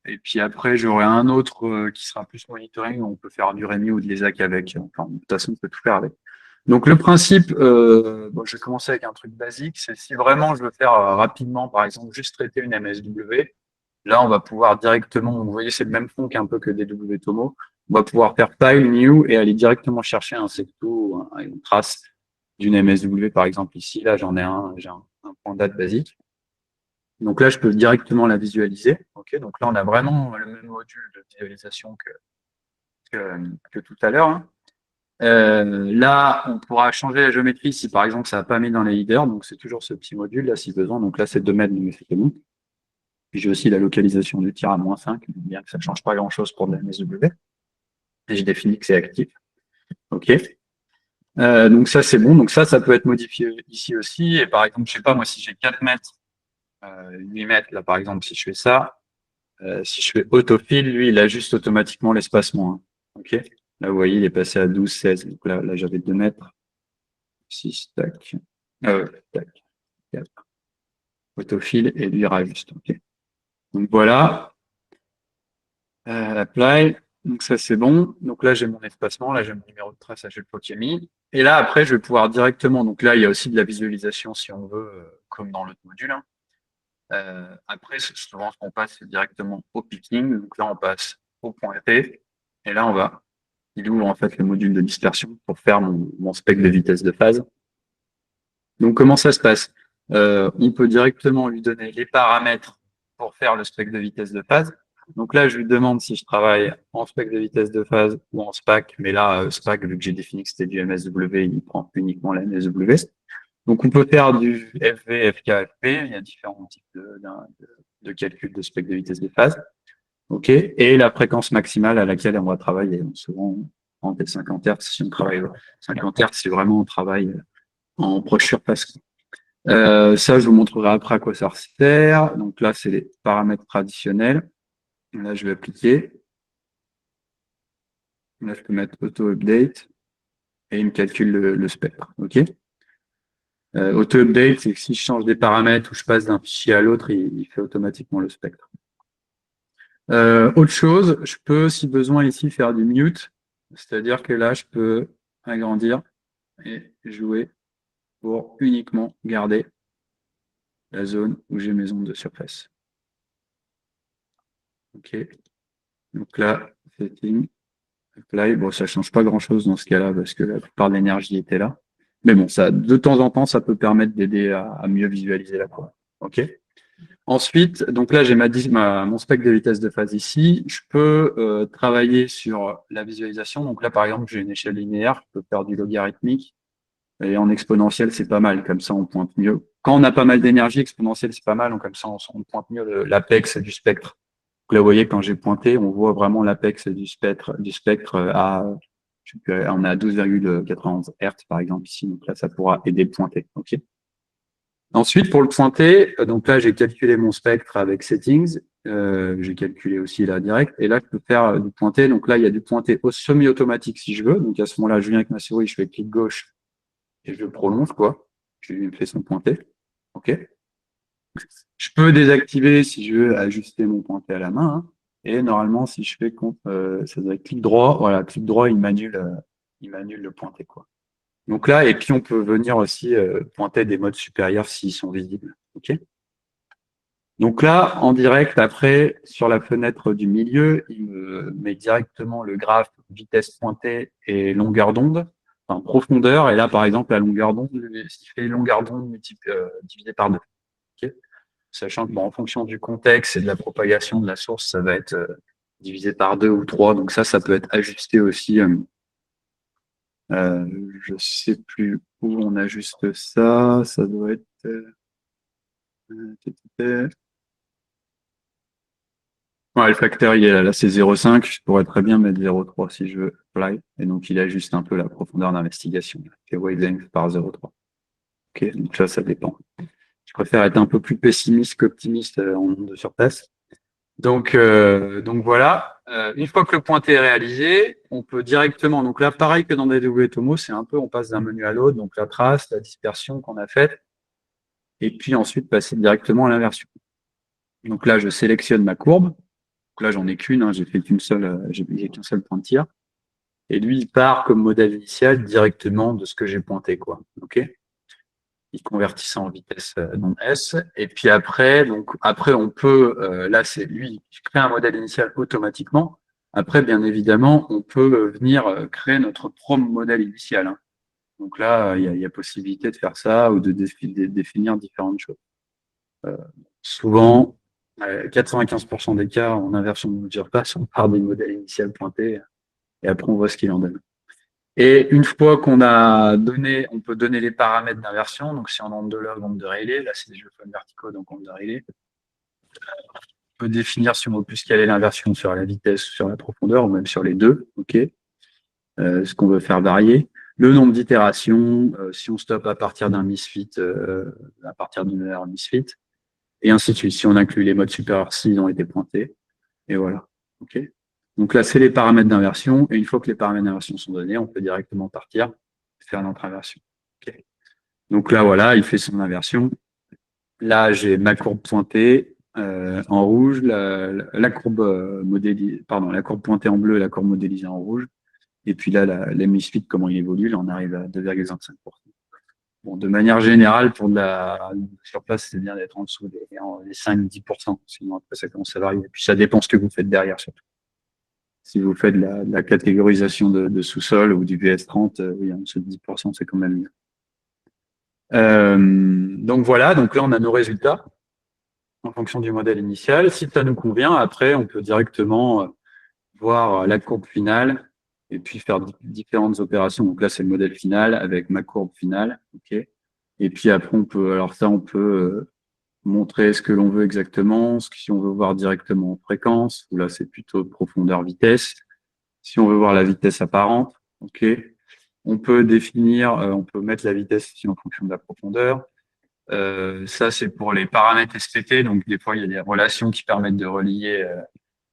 et puis après, j'aurai un autre qui sera plus monitoring, où on peut faire du REMI ou de l'ESAC avec. Enfin, de toute façon, on peut tout faire avec. Donc le principe, bon, je vais commencer avec un truc basique, c'est si vraiment je veux faire rapidement, par exemple, juste traiter une MSW, là, on va pouvoir directement, vous voyez, c'est le même fond qu'un peu que DW Tomo, on va pouvoir faire File, New et aller directement chercher un secto, une trace d'une MSW, par exemple ici, là j'en ai j'ai un point date basique. Donc là, je peux directement la visualiser. Ok, donc là, on a vraiment le même module de visualisation que tout à l'heure. Hein. Là, on pourra changer la géométrie si par exemple ça n'a pas mis dans les leaders. Donc c'est toujours ce petit module là si besoin. Donc là, c'est 2 mètres, mais c'est bon. Puis j'ai aussi la localisation du tir à -5, bien que ça ne change pas grand-chose pour de la MSW. Et je définis que c'est actif. OK. Donc ça, c'est bon. Donc ça peut être modifié ici aussi. Et par exemple, je sais pas, moi, si j'ai 4 mètres, 8 mètres, là, par exemple, si je fais ça, si je fais autofill, lui, il ajuste automatiquement l'espacement. Hein. OK. Là, vous voyez, il est passé à 12, 16. Donc là j'avais 2 mètres. 6, tac. Tac. 4. Autofill et lui rajuste. OK. Donc voilà. Apply. Donc ça, c'est bon. Donc là, j'ai mon espacement. Là, j'ai mon numéro de trace, j'ai le pot qui est mis. Et là, après, je vais pouvoir directement. Donc là, il y a aussi de la visualisation si on veut, comme dans l'autre module. Hein. Après, souvent, ce qu'on passe, c'est directement au picking. Donc là, on passe au point P. Et là, il ouvre en fait le module de dispersion pour faire mon spec de vitesse de phase. Donc, comment ça se passe? On peut directement lui donner les paramètres pour faire le spec de vitesse de phase. Donc là, je lui demande si je travaille en spec de vitesse de phase ou en SPAC. Mais là, SPAC, vu que j'ai défini que c'était du MSW, il prend uniquement la MSW. Donc, on peut faire du FV, FK, FP. Il y a différents types de calcul de spec de vitesse de phase. OK. Et la fréquence maximale à laquelle on va travailler. Souvent, en T50 Hz, si on travaille 50 Hz, c'est vraiment un travail en proche surface. Ça, je vous montrerai après à quoi ça sert. Donc là, c'est les paramètres traditionnels. Là, je vais appliquer. Là, je peux mettre auto-update et il me calcule le spectre. OK. Auto-update, c'est que si je change des paramètres ou je passe d'un fichier à l'autre, il fait automatiquement le spectre. Autre chose, je peux, si besoin ici, faire du mute. C'est-à-dire que là, je peux agrandir et jouer pour uniquement garder la zone où j'ai mes ondes de surface. OK. Donc là, setting, apply. Bon, ça change pas grand-chose dans ce cas-là parce que la plupart de l'énergie était là. Mais bon, ça, de temps en temps, ça peut permettre d'aider à mieux visualiser la courbe. OK. Ensuite, donc là, j'ai mon spec de vitesse de phase ici. Je peux travailler sur la visualisation. Donc là, par exemple, j'ai une échelle linéaire. Je peux faire du logarithmique. Et en exponentiel, c'est pas mal. Comme ça, on pointe mieux. Quand on a pas mal d'énergie, exponentielle, c'est pas mal. Donc, comme ça, on pointe mieux l'apex du spectre. Donc là, vous voyez, quand j'ai pointé, on voit vraiment l'apex du spectre à, on est à 12,91 Hz, par exemple, ici. Donc là, ça pourra aider le pointer. OK. Ensuite, pour le pointer, donc là, j'ai calculé mon spectre avec settings. J'ai calculé aussi là direct. Et là, je peux faire du pointé. Donc là, il y a du pointé au semi-automatique si je veux. Donc à ce moment-là, je viens avec ma souris, je fais clic gauche et je prolonge, quoi. Je lui fais son pointé. OK. Je peux désactiver si je veux ajuster mon pointé à la main, hein. Et normalement, si je fais ça doit être clic droit. Voilà, clic droit, il m'annule le pointé, quoi. Donc là, et puis on peut venir aussi pointer des modes supérieurs s'ils sont visibles. OK. Donc là, en direct, après, sur la fenêtre du milieu, il me met directement le graphe vitesse pointée et longueur d'onde, enfin profondeur. Et là, par exemple, la longueur d'onde, il fait longueur d'onde divisé par 2. OK. Sachant que bon, en fonction du contexte et de la propagation de la source, ça va être divisé par 2 ou 3. Donc ça peut être ajusté aussi. Je sais plus où on ajuste ça. Ça doit être. Ouais, le facteur, il est là, c'est 0,5. Je pourrais très bien mettre 0,3 si je veux. Apply. Et donc, il ajuste un peu la profondeur d'investigation. Il fait wavelength par 0,3. OK, donc ça dépend. Je préfère être un peu plus pessimiste qu'optimiste en nombre de surface. Donc voilà. Une fois que le pointé est réalisé, on peut directement. Donc là, pareil que dans DW Tomo, c'est un peu, on passe d'un menu à l'autre. Donc la trace, la dispersion qu'on a faite. Et puis ensuite, passer directement à l'inversion. Donc là, je sélectionne ma courbe. Donc là, j'en ai qu'une, hein, j'ai qu'un seul point de tir. Et lui, il part comme modèle initial directement de ce que j'ai pointé, quoi. OK? Il convertit ça en vitesse non S. Et puis après, on peut, là, c'est lui, qui crée un modèle initial automatiquement. Après, bien évidemment, on peut venir créer notre propre modèle initial, hein. Donc là, il y a possibilité de faire ça ou de définir différentes choses. Souvent, 95% des cas, en inversion de surface, on part des modèles initiaux pointés et après on voit ce qu'il en donne. Et une fois qu'on a donné, on peut donner les paramètres d'inversion. Donc si on onde de log, onde de Rayleigh, là c'est des géophones verticaux, donc onde de Rayleigh. On peut définir si on veut plus caler l'inversion sur la vitesse, sur la profondeur, ou même sur les deux. OK. Ce qu'on veut faire varier. Le nombre d'itérations, si on stoppe à partir d'un misfit, à partir d'une erreur misfit. Et ainsi de suite, si on inclut les modes supérieurs s'ils ont été pointés. Et voilà. OK. Donc là, c'est les paramètres d'inversion. Et une fois que les paramètres d'inversion sont donnés, on peut directement partir faire notre inversion. OK. Donc là, voilà, il fait son inversion. Là, j'ai ma courbe pointée en rouge, la courbe la courbe pointée en bleu, la courbe modélisée en rouge. Et puis là, l'hémisphère, comment il évolue, là, on arrive à 2,25%. Bon, de manière générale, pour de la surface, c'est bien d'être en dessous des 5-10%. Sinon, après, ça commence à varier. Et puis, ça dépend ce que vous faites derrière, surtout. Si vous faites de la catégorisation de sous-sol ou du VS30, oui, en dessous de 10%, c'est quand même mieux. Donc voilà, donc là, on a nos résultats en fonction du modèle initial. Si ça nous convient, après, on peut directement voir la courbe finale et puis faire différentes opérations. Donc là, c'est le modèle final avec ma courbe finale. OK. Et puis après, on peut montrer ce que l'on veut exactement, si on veut voir directement en fréquence, ou là, c'est plutôt profondeur, vitesse. Si on veut voir la vitesse apparente, OK. On peut définir, on peut mettre la vitesse ici en fonction de la profondeur. Ça, c'est pour les paramètres SPT. Donc, des fois, il y a des relations qui permettent de relier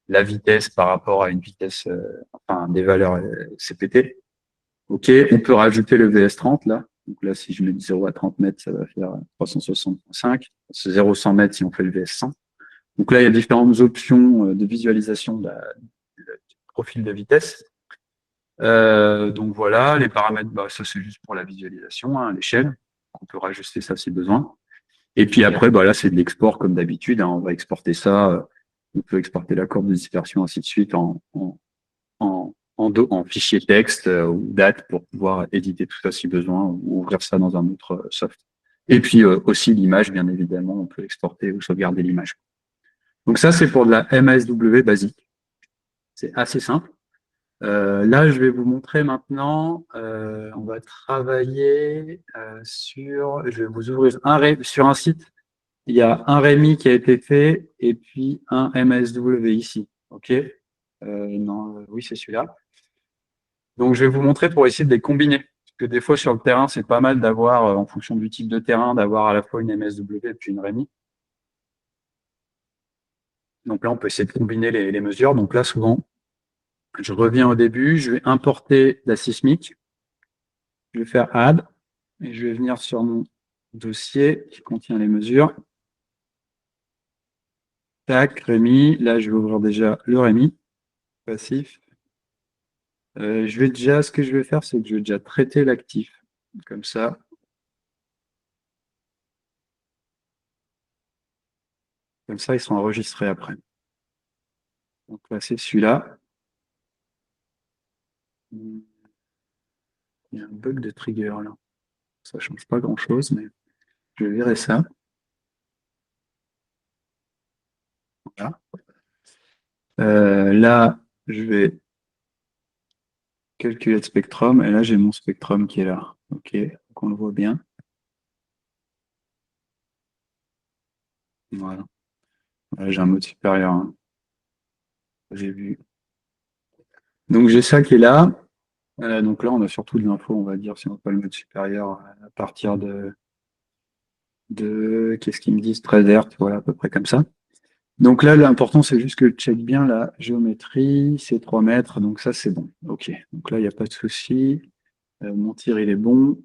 la vitesse par rapport à une vitesse, enfin, des valeurs CPT. OK. On peut rajouter le VS30, là. Donc là, si je mets de 0 à 30 mètres, ça va faire 360,5. C'est 0-100 mètres si on fait le VS100. Donc là, il y a différentes options de visualisation du profil de vitesse. Donc voilà, les paramètres, ça c'est juste pour la visualisation, hein, l'échelle. On peut rajuster ça si besoin. Et puis après, là, c'est de l'export comme d'habitude, hein. On va exporter ça. On peut exporter la courbe de dispersion, ainsi de suite, en fichier texte ou date pour pouvoir éditer tout ça si besoin ou ouvrir ça dans un autre soft. Et puis aussi l'image, bien évidemment, on peut exporter ou sauvegarder l'image. Donc ça, c'est pour de la MASW basique. C'est assez simple. Là, je vais vous montrer maintenant, on va travailler je vais vous ouvrir sur un site. Il y a un REMI qui a été fait et puis un MASW ici. OK. Non, oui, c'est celui-là. Donc, je vais vous montrer pour essayer de les combiner. Parce que des fois, sur le terrain, c'est pas mal d'avoir, en fonction du type de terrain, d'avoir à la fois une MSW et puis une REMI. Donc là, on peut essayer de combiner les mesures. Donc là, souvent, je reviens au début, je vais importer la sismique, je vais faire Add, et je vais venir sur mon dossier qui contient les mesures. Tac, Rémi. Là, je vais ouvrir déjà le Rémi, passif. Ce que je vais faire, c'est que je vais déjà traiter l'actif. Comme ça. Comme ça, ils sont enregistrés après. Donc là, c'est celui-là. Il y a un bug de trigger là. Ça change pas grand-chose, mais je verrai ça. Voilà. Là, je vais calculer le spectrum, et là, j'ai mon spectrum qui est là. OK, donc on le voit bien. Voilà. Là, j'ai un mode supérieur, hein. J'ai vu. Donc, j'ai ça qui est là. Donc là, on a surtout de l'info, on va dire, si on n'a pas le mode supérieur, à partir de qu'est-ce qu'ils me disent, 13 Hz, voilà, à peu près comme ça. Donc là, l'important, c'est juste que je check bien la géométrie, c'est 3 mètres, donc ça, c'est bon. OK, donc là, il n'y a pas de souci. Mon tir, il est bon.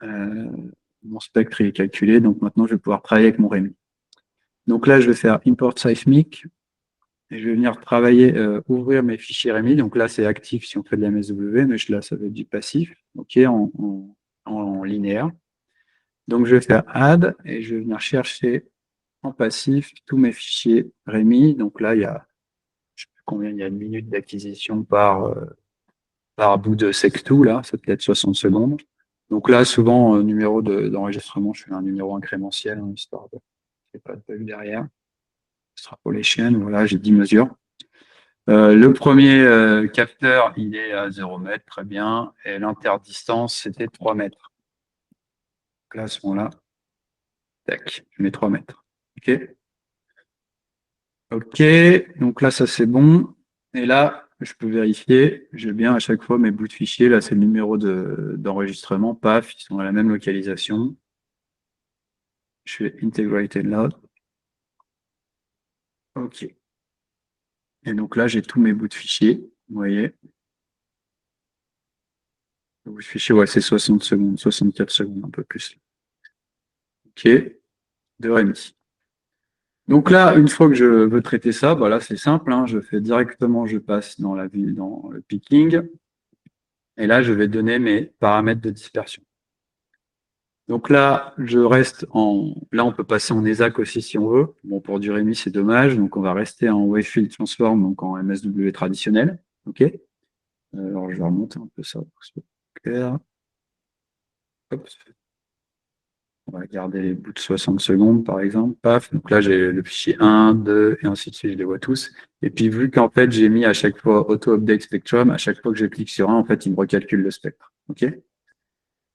Euh, Mon spectre, il est calculé, donc maintenant, je vais pouvoir travailler avec mon Rémi. Donc là, je vais faire Import Seismic, et je vais venir travailler, ouvrir mes fichiers Rémi. Donc là, c'est actif si on fait de la MSW, mais là, ça va être du passif, OK, en linéaire. Donc, je vais faire Add, et je vais venir chercher en passif tous mes fichiers Rémi. Donc là, il y a, je sais plus combien, il y a une minute d'acquisition par bout de sec2, là, c'est peut-être 60 secondes. Donc là, souvent, numéro d'enregistrement, je fais un numéro incrémentiel, hein, histoire de qu'il n'y ait pas de bug derrière. Extrapolation, voilà, j'ai 10 mesures. Le premier capteur, il est à 0 mètre, très bien. Et l'interdistance, c'était 3 mètres. Donc là, à ce moment-là, tac, je mets 3 mètres. OK. OK, donc là, ça c'est bon. Et là, je peux vérifier. J'ai bien à chaque fois mes bouts de fichier. Là, c'est le numéro d'enregistrement. Paf, ils sont à la même localisation. Je fais Integrated Load. OK. Et donc là, j'ai tous mes bouts de fichier. Vous voyez. Le bout de fichier, ouais, c'est 60 secondes, 64 secondes, un peu plus. OK. De Rémi. Donc là, une fois que je veux traiter ça, bah là, c'est simple, hein, je fais directement, je passe dans dans le picking. Et là, je vais donner mes paramètres de dispersion. Donc là, là, on peut passer en ESAC aussi si on veut. Bon, pour du Rémi, c'est dommage. Donc, on va rester en Wavefield Transform, donc en MSW traditionnel. OK. Alors, je vais remonter un peu ça pour que ce soit clair. Hop. On va garder les bouts de 60 secondes, par exemple. Paf. Donc là, j'ai le fichier 1, 2, et ainsi de suite, je les vois tous. Et puis, vu qu'en fait, j'ai mis à chaque fois Auto Update Spectrum, à chaque fois que je clique sur un, en fait, il me recalcule le spectre. OK.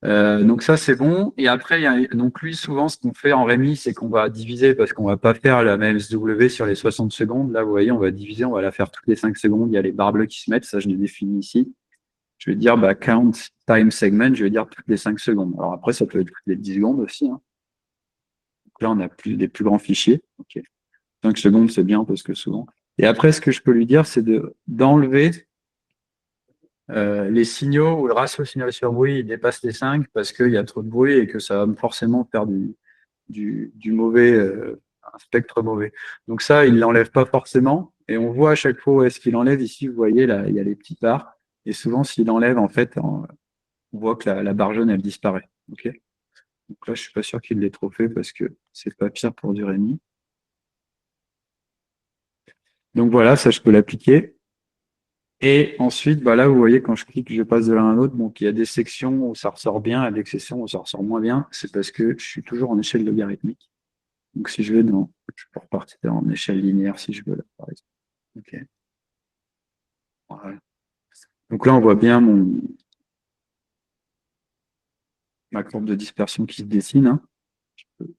Donc ça, c'est bon. Et après, donc lui, souvent, ce qu'on fait en Rémi, c'est qu'on va diviser, parce qu'on va pas faire la même SW sur les 60 secondes. Là, vous voyez, on va diviser, on va la faire toutes les 5 secondes. Il y a les barres bleues qui se mettent, ça, je les définis ici. Je vais dire, count time segment, je vais dire toutes les 5 secondes. Alors après, ça peut être toutes les 10 secondes aussi, hein. Donc là, on a des plus grands fichiers. OK. 5 secondes, c'est bien, parce que souvent. Et après, ce que je peux lui dire, c'est d'enlever les signaux où le ratio signal sur bruit il dépasse les 5 parce qu'il y a trop de bruit et que ça va forcément faire du mauvais, un spectre mauvais. Donc ça, il l'enlève pas forcément. Et on voit à chaque fois où est-ce qu'il enlève. Ici, vous voyez, là, il y a les petits barres. Et souvent, s'il enlève, en fait, on voit que la barre jaune, elle disparaît. OK. Donc là, je suis pas sûr qu'il l'ait trop fait parce que c'est pas pire pour du Rémi. Donc voilà, ça, je peux l'appliquer. Et ensuite, là, vous voyez, quand je clique, je passe de l'un à l'autre. Donc, il y a des sections où ça ressort bien, et des sections où ça ressort moins bien. C'est parce que je suis toujours en échelle logarithmique. Donc, si je vais je peux repartir en échelle linéaire si je veux, là, par exemple. OK. Voilà. Donc là, on voit bien ma courbe de dispersion qui se dessine, hein. Je peux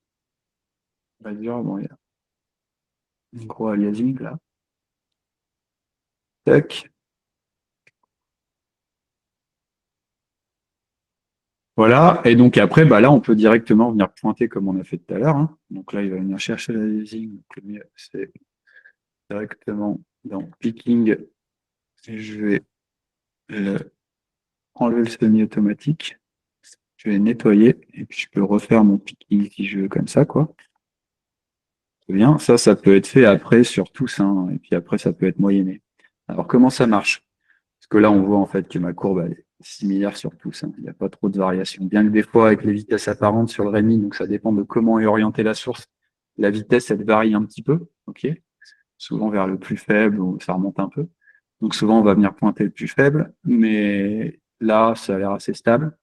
réduire, bon, il y a un gros aliasing là. Tac. Voilà, et donc après, là, on peut directement venir pointer comme on a fait tout à l'heure, hein. Donc là, il va venir chercher l'aliasing. Donc le mieux, c'est directement dans Picking. Je vais enlever le semi-automatique. Je vais nettoyer et puis je peux refaire mon picking si je veux comme ça, quoi. C'est bien. Ça peut être fait après sur tous, hein, et puis après, ça peut être moyenné. Alors, comment ça marche? Parce que là, on voit en fait que ma courbe elle est similaire sur tous, hein. Il n'y a pas trop de variations. Bien que des fois, avec les vitesses apparentes sur le Rémi, donc ça dépend de comment est orientée la source, la vitesse, elle varie un petit peu, ok? Souvent vers le plus faible, ou ça remonte un peu. Donc souvent, on va venir pointer le plus faible, mais là, ça a l'air assez stable.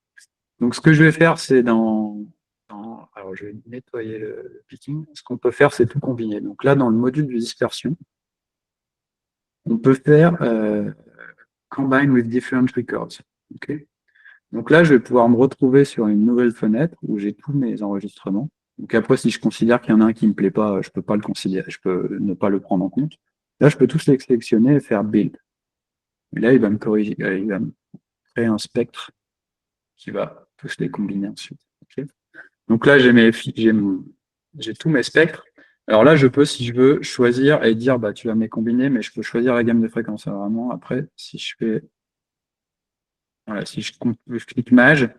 Donc, ce que je vais faire, c'est alors, je vais nettoyer le picking. Ce qu'on peut faire, c'est tout combiner. Donc là, dans le module de dispersion, on peut faire Combine with different records. Okay. Donc là, je vais pouvoir me retrouver sur une nouvelle fenêtre où j'ai tous mes enregistrements. Donc après, si je considère qu'il y en a un qui ne me plaît pas, je peux pas le considérer, je peux ne pas le prendre en compte. Là, je peux tous les sélectionner et faire Build. Et là, il va me corriger, il va me créer un spectre qui va tous les combiner ensuite. Okay. Donc là, j'ai tous mes spectres. Alors là, je peux, si je veux, choisir et dire, bah, tu vas me les combiner, mais je peux choisir la gamme de fréquences. Alors vraiment, après, si je fais, voilà, si je clique Mage,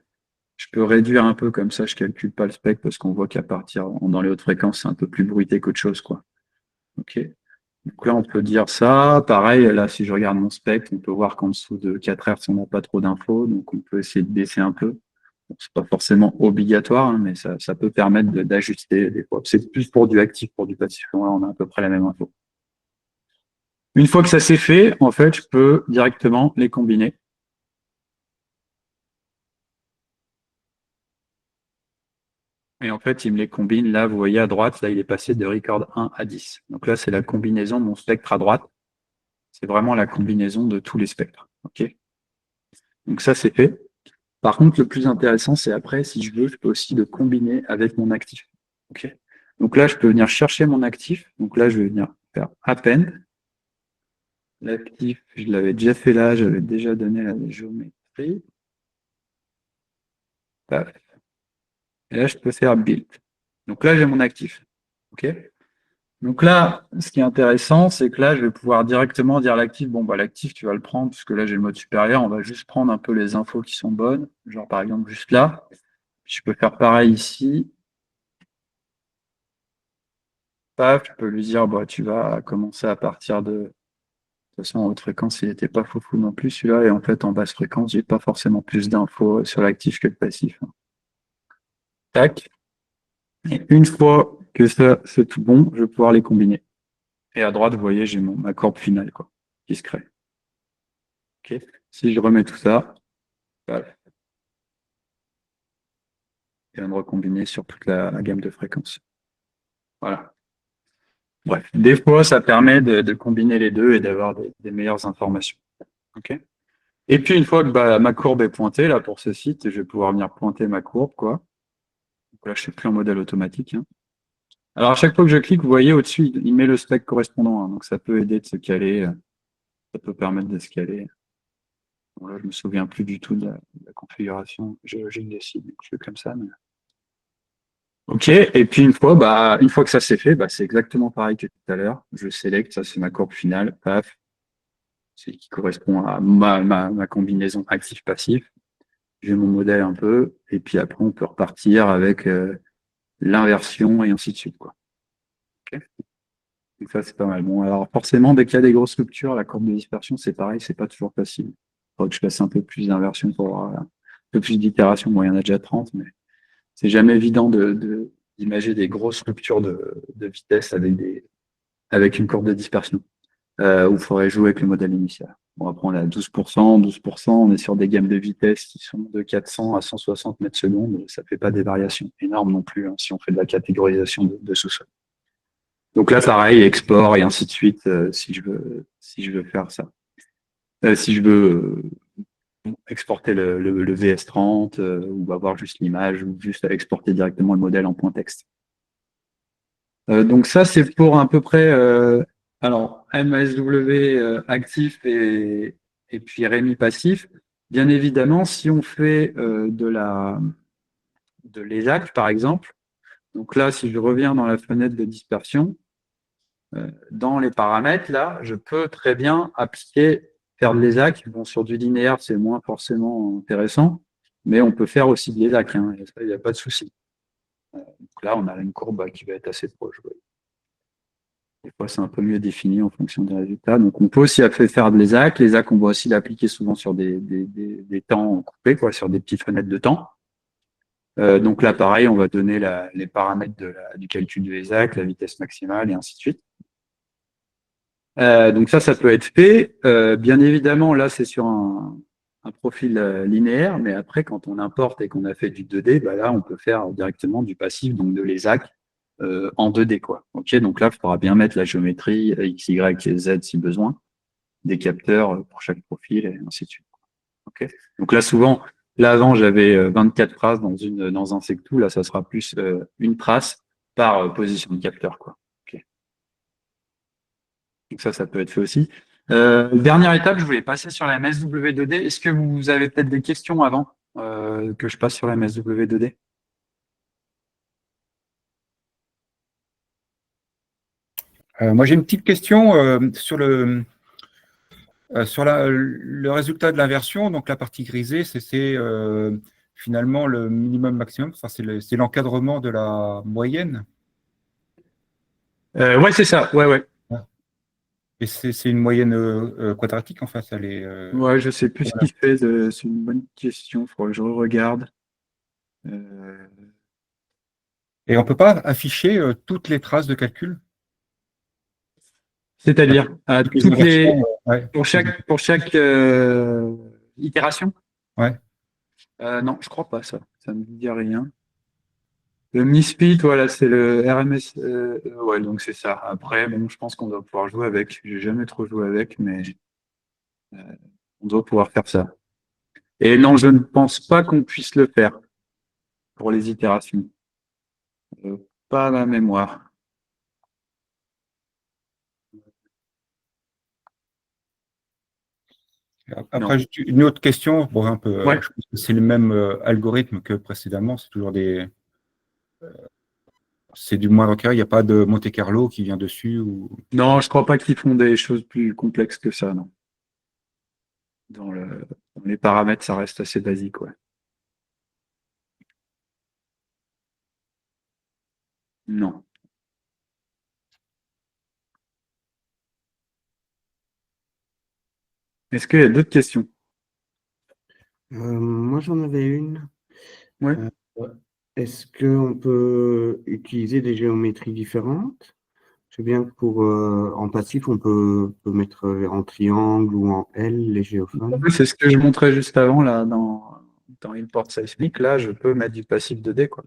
je peux réduire un peu comme ça, je calcule pas le spectre parce qu'on voit qu'à partir, dans les hautes fréquences, c'est un peu plus bruité qu'autre chose, quoi. Ok. Donc là, on peut dire ça. Pareil, là, si je regarde mon spectre, on peut voir qu'en dessous de 4 Hz, on n'a pas trop d'infos, donc on peut essayer de baisser un peu. C'est pas forcément obligatoire, hein, mais ça peut permettre d'ajuster des fois. C'est plus pour du actif, pour du passif. Là, on a à peu près la même info. Une fois que ça c'est fait, en fait, je peux directement les combiner. Et en fait, il me les combine. Là, vous voyez à droite, là, il est passé de record 1 à 10. Donc là, c'est la combinaison de mon spectre à droite. C'est vraiment la combinaison de tous les spectres. OK. Donc ça, c'est fait. Par contre, le plus intéressant, c'est après, si je veux, je peux aussi le combiner avec mon actif. OK. Donc là, je peux venir chercher mon actif. Donc là, je vais venir faire append. L'actif, je l'avais déjà fait là, j'avais déjà donné la géométrie. Paf. Et là, je peux faire build. Donc là, j'ai mon actif. OK. Donc là, ce qui est intéressant, c'est que là, je vais pouvoir directement dire à l'actif, bon, bah, l'actif, tu vas le prendre, puisque là, j'ai le mode supérieur. On va juste prendre un peu les infos qui sont bonnes. Genre, par exemple, juste là. Je peux faire pareil ici. Paf, je peux lui dire, bah, tu vas commencer à partir de toute façon, en haute fréquence, il n'était pas fou non plus celui-là. Et en fait, en basse fréquence, j'ai pas forcément plus d'infos sur l'actif que le passif. Tac. Et une fois que ça, c'est tout bon, je vais pouvoir les combiner. Et à droite, vous voyez, j'ai ma courbe finale, quoi, qui se crée. OK. Si je remets tout ça, voilà. Il va me recombiner sur toute la gamme de fréquences. Voilà. Bref, des fois, ça permet de combiner les deux et d'avoir des meilleures informations. OK. Et puis, une fois que bah, ma courbe est pointée, là, pour ce site, je vais pouvoir venir pointer ma courbe, quoi. Donc là, je ne suis plus en modèle automatique, hein. Alors, à chaque fois que je clique, vous voyez, au-dessus, il met le spec correspondant, hein. Donc, ça peut aider de se caler. Ça peut permettre de se caler. Bon, là, je me souviens plus du tout de la configuration géologique des sites. Donc, je fais comme ça. Mais... OK. Et puis, une fois que ça c'est fait, bah, c'est exactement pareil que tout à l'heure. Je sélecte, ça, c'est ma courbe finale. Paf. C'est qui correspond à ma combinaison actif-passif. J'ai mon modèle un peu. Et puis, après, on peut repartir avec l'inversion et ainsi de suite, quoi. OK. Donc ça, c'est pas mal. Bon, alors forcément, dès qu'il y a des grosses ruptures, la courbe de dispersion, c'est pareil, c'est pas toujours facile. Il faudrait que je fasse un peu plus d'inversion pour avoir un peu plus d'itération. Bon, il y en a déjà 30, mais c'est jamais évident d'imager des grosses ruptures de vitesse avec une courbe de dispersion, où il faudrait jouer avec le modèle initial. Bon, après, on est à 12%, on est sur des gammes de vitesse qui sont de 400 à 160 mètres secondes, ça fait pas des variations énormes non plus, hein, si on fait de la catégorisation de sous-sol. Donc là, pareil, export et ainsi de suite, si je veux faire ça. Si je veux exporter le VS30 ou avoir juste l'image ou juste exporter directement le modèle en point texte. Donc ça, c'est pour à peu près alors MSW actif et puis Rémi passif. Bien évidemment, si on fait de l'ESAC, par exemple, donc là, si je reviens dans la fenêtre de dispersion, dans les paramètres, là, je peux très bien faire de l'ESAC. Bon, sur du linéaire, c'est moins forcément intéressant, mais on peut faire aussi de l'ESAC, hein, et ça, il n'y a pas de souci. Donc là, on a une courbe qui va être assez proche. Ouais. Des fois, c'est un peu mieux défini en fonction des résultats. Donc, on peut aussi faire de l'ESAC. L'ESAC, on va aussi l'appliquer souvent sur des temps coupés, quoi, sur des petites fenêtres de temps. Donc là, pareil, on va donner les paramètres du calcul de l'ESAC, la vitesse maximale et ainsi de suite. Donc ça peut être fait. Bien évidemment, là, c'est sur un profil linéaire, mais après, quand on importe et qu'on a fait du 2D, bah là, on peut faire directement du passif, donc de l'ESAC en 2D, quoi. Ok, donc là, il faudra bien mettre la géométrie X, Y et Z si besoin, des capteurs pour chaque profil et ainsi de suite. Ok. Donc là, souvent, là avant, j'avais 24 traces dans un sectou. Là, ça sera plus une trace par position de capteur, quoi. Ok. Donc ça peut être fait aussi. Dernière étape, je voulais passer sur la MSW2D. Est-ce que vous avez peut-être des questions avant que je passe sur la MSW2D? Moi, j'ai une petite question sur le résultat de l'inversion. Donc, la partie grisée, c'est finalement le minimum maximum. Enfin, c'est l'encadrement de la moyenne. Ouais, c'est ça. Ouais. Et c'est une moyenne quadratique, en fait. Elle est, Ouais, je sais plus ce voilà. qu'il fait. C'est une bonne question. Il faudrait que je regarde. Et on ne peut pas afficher toutes les traces de calcul. C'est-à-dire Toutes les inversions. Ouais. pour chaque itération? Ouais. Non, je crois pas ça. Ça me dit rien. Le Misfit, voilà, c'est le RMS. Ouais, donc c'est ça. Après, bon, je pense qu'on doit pouvoir jouer avec. J'ai jamais trop joué avec, mais on doit pouvoir faire ça. Et non, je ne pense pas qu'on puisse le faire pour les itérations. Pas à la mémoire. Après, Non. une autre question, bon, un peu, Ouais. je pense que c'est le même algorithme que précédemment, c'est toujours c'est du moindre carré, il n'y a pas de Monte Carlo qui vient dessus ou. Non, je crois pas qu'ils font des choses plus complexes que ça, non. Dans les paramètres, ça reste assez basique, ouais. Non. Est-ce qu'il y a d'autres questions? Moi, j'en avais une. Ouais. Est-ce qu'on peut utiliser des géométries différentes? Je sais bien que en passif, on peut mettre en triangle ou en L les géophones. C'est ce que je montrais juste avant, là, dans Import Seismic. Là, je peux mettre du passif 2D, quoi.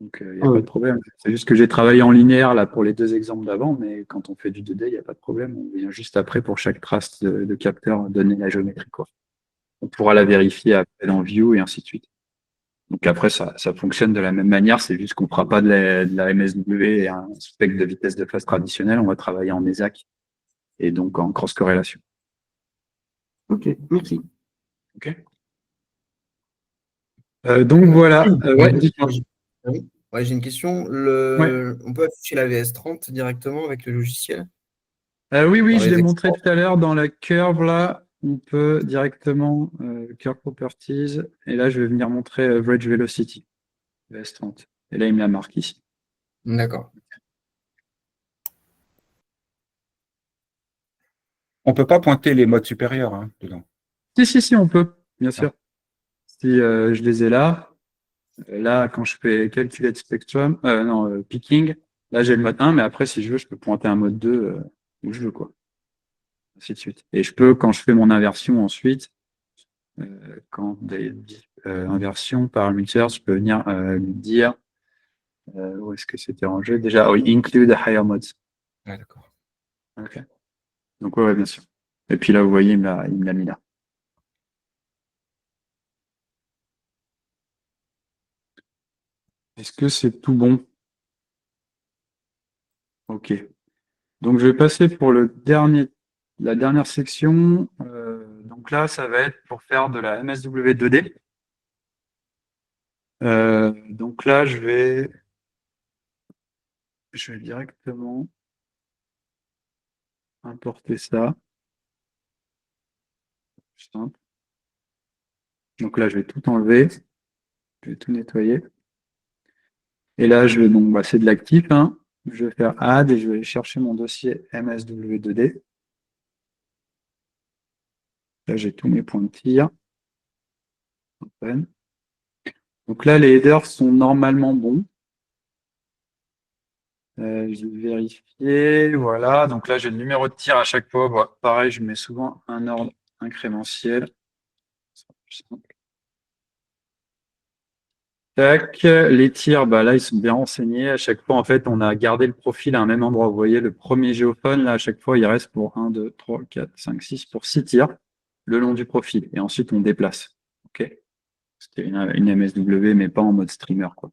Donc, il n'y a Ah pas oui. de problème. C'est juste que j'ai travaillé en linéaire, là, pour les deux exemples d'avant, mais quand on fait du 2D, il n'y a pas de problème. On vient juste après, pour chaque trace de capteur, donner la géométrie, quoi. On pourra la vérifier après dans View et ainsi de suite. Donc après, ça fonctionne de la même manière, c'est juste qu'on ne fera pas de la MSW et un spectre de vitesse de phase traditionnel, on va travailler en ESAC et donc en cross-corrélation. Ok, merci. Ok. Donc voilà. Ouais, dites-moi. Oui. Ouais, j'ai une question. Ouais. On peut afficher la VS30 directement avec le logiciel Oui, dans je l'ai les montré exports? tout à l'heure dans la curve là. On peut directement curve properties et là je vais venir montrer average velocity VS30. Et là il me la marque ici. D'accord. On ne peut pas pointer les modes supérieurs hein, dedans. Si, on peut, bien Ah. sûr. Si je les ai là. Là, quand je fais Calculate Spectrum, Picking, là j'ai le mode 1, mais après, si je veux, je peux pointer un mode 2 où je veux, quoi. Ainsi de suite. Et je peux, quand je fais mon inversion ensuite, quand des inversions parameters, je peux venir lui dire où est-ce que c'était rangé déjà, oui, include higher modes. Ouais, d'accord. Ok. Donc ouais, bien sûr. Et puis là, vous voyez, il me l'a mis là. Est-ce que c'est tout bon? Ok. Donc je vais passer pour la dernière section. Donc là, ça va être pour faire de la MSW2D. Donc là, je vais directement importer ça. Simple. Donc là, je vais tout enlever. Je vais tout nettoyer. Et là, je vais donc, bah, c'est de l'actif, hein. Je vais faire add et je vais chercher mon dossier MSW2D. Là, j'ai tous mes points de tir. Open. Donc là, les headers sont normalement bons. Je vais vérifier. Voilà. Donc là, j'ai le numéro de tir à chaque fois. Voilà. Pareil, je mets souvent un ordre incrémentiel. Ce sera plus simple. Tac, les tirs, bah là, ils sont bien renseignés. À chaque fois, en fait, on a gardé le profil à un même endroit. Vous voyez, le premier géophone, là, à chaque fois, il reste pour 1, 2, 3, 4, 5, 6, pour 6 tirs le long du profil. Et ensuite, on déplace. OK? C'était une MSW, mais pas en mode streamer, quoi.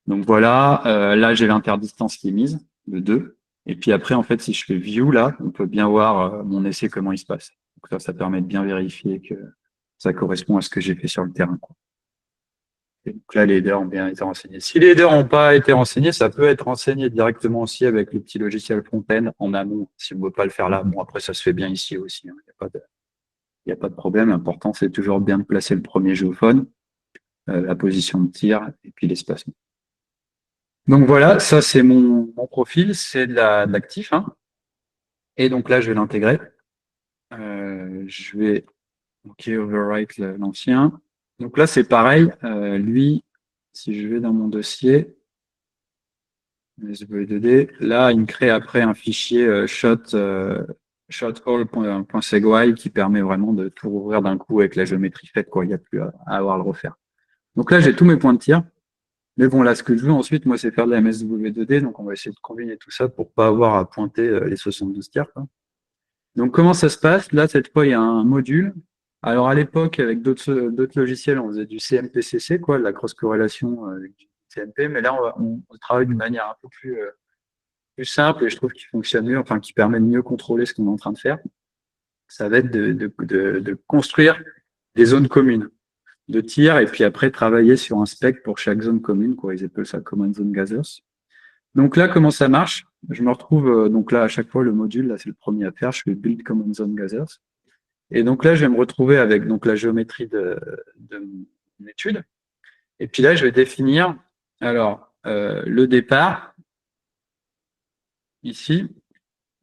Donc voilà, là, j'ai l'interdistance qui est mise, de 2. Et puis après, en fait, si je fais view, là, on peut bien voir mon essai, comment il se passe. Donc ça permet de bien vérifier que ça correspond à ce que j'ai fait sur le terrain, quoi. Et donc là, les headers ont bien été renseignés. Si les headers n'ont pas été renseignés, ça peut être renseigné directement aussi avec le petit logiciel front-end en amont, si on ne veut pas le faire là. Bon, après, ça se fait bien ici aussi, hein. Il n'y a pas de problème. L'important, c'est toujours bien de placer le premier géophone, la position de tir et puis l'espacement. Donc voilà, ça c'est mon profil, c'est de l'actif, hein. Et donc là, je vais l'intégrer. Je vais overwrite l'ancien. Donc là, c'est pareil. Lui, si je vais dans mon dossier, SV2D, là, il me crée après un fichier shotall.segway qui permet vraiment de tout rouvrir d'un coup avec la géométrie faite, quoi. Il n'y a plus à avoir à le refaire. Donc là, j'ai tous mes points de tir. Mais bon, là, ce que je veux ensuite, moi, c'est faire de la MSW2D. Donc, on va essayer de combiner tout ça pour pas avoir à pointer les 72 tiers, quoi. Donc, comment ça se passe? Là, cette fois, il y a un module. Alors, à l'époque, avec d'autres logiciels, on faisait du CMP-CC, quoi, de la cross-corrélation avec du CMP. Mais là, on travaille d'une manière un peu plus simple et je trouve qu'il fonctionne mieux, enfin, qui permet de mieux contrôler ce qu'on est en train de faire. Ça va être de construire des zones communes de tir et puis après travailler sur un spec pour chaque zone commune, quoi. Ils appellent ça Common Zone Gathers. Donc là, comment ça marche? Je me retrouve, donc là, à chaque fois, le module, là, c'est le premier à faire. Je fais Build Common Zone Gathers. Et donc là, je vais me retrouver avec donc la géométrie de mon étude. Et puis là, je vais définir alors le départ ici.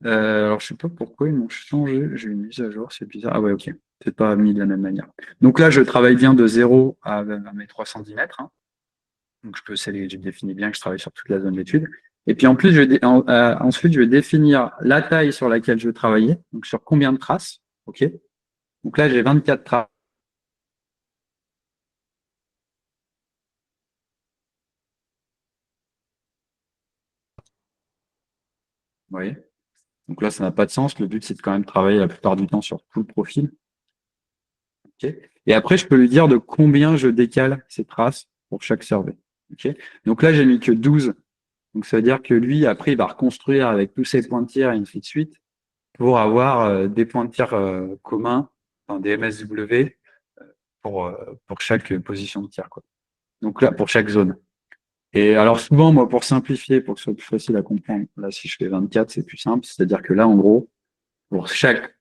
Alors, je sais pas pourquoi ils m'ont changé. J'ai une mise à jour, c'est bizarre. Ah ouais, ok. C'est pas mis de la même manière. Donc là, je travaille bien de 0 à mes 310 mètres, hein. Donc, je définis bien que je travaille sur toute la zone d'étude. Et puis, en plus, ensuite, je vais définir la taille sur laquelle je veux travailler. Donc, sur combien de traces. OK. Donc là, j'ai 24 traces. Vous voyez? Donc là, ça n'a pas de sens. Le but, c'est de quand même travailler la plupart du temps sur tout le profil. OK. Et après, je peux lui dire de combien je décale ces traces pour chaque survey. OK. Donc là, j'ai mis que 12. Donc, ça veut dire que lui, après, il va reconstruire avec tous ses points de tir et ainsi de suite pour avoir des points de tir communs, enfin, des MSW pour chaque position de tir, quoi. Donc là, pour chaque zone. Et alors souvent, moi, pour simplifier, pour que ce soit plus facile à comprendre, là, si je fais 24, c'est plus simple. C'est-à-dire que là, en gros, pour chaque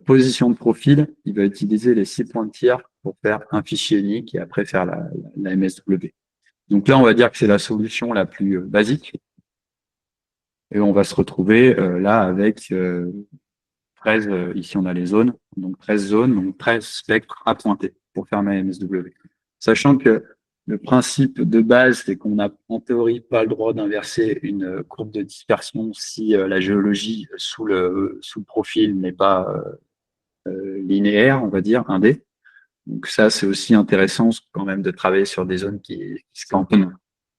position de profil, il va utiliser les 6 points de tir pour faire un fichier unique et après faire la MSW. Donc là, on va dire que c'est la solution la plus basique. Et on va se retrouver là avec 13, ici on a les zones, donc 13 zones, donc 13 spectres à pointer pour faire ma MSW. Sachant que le principe de base, c'est qu'on n'a en théorie pas le droit d'inverser une courbe de dispersion si la géologie sous le profil n'est pas linéaire, on va dire, 1D. Donc ça, c'est aussi intéressant quand même de travailler sur des zones qui se cantonnent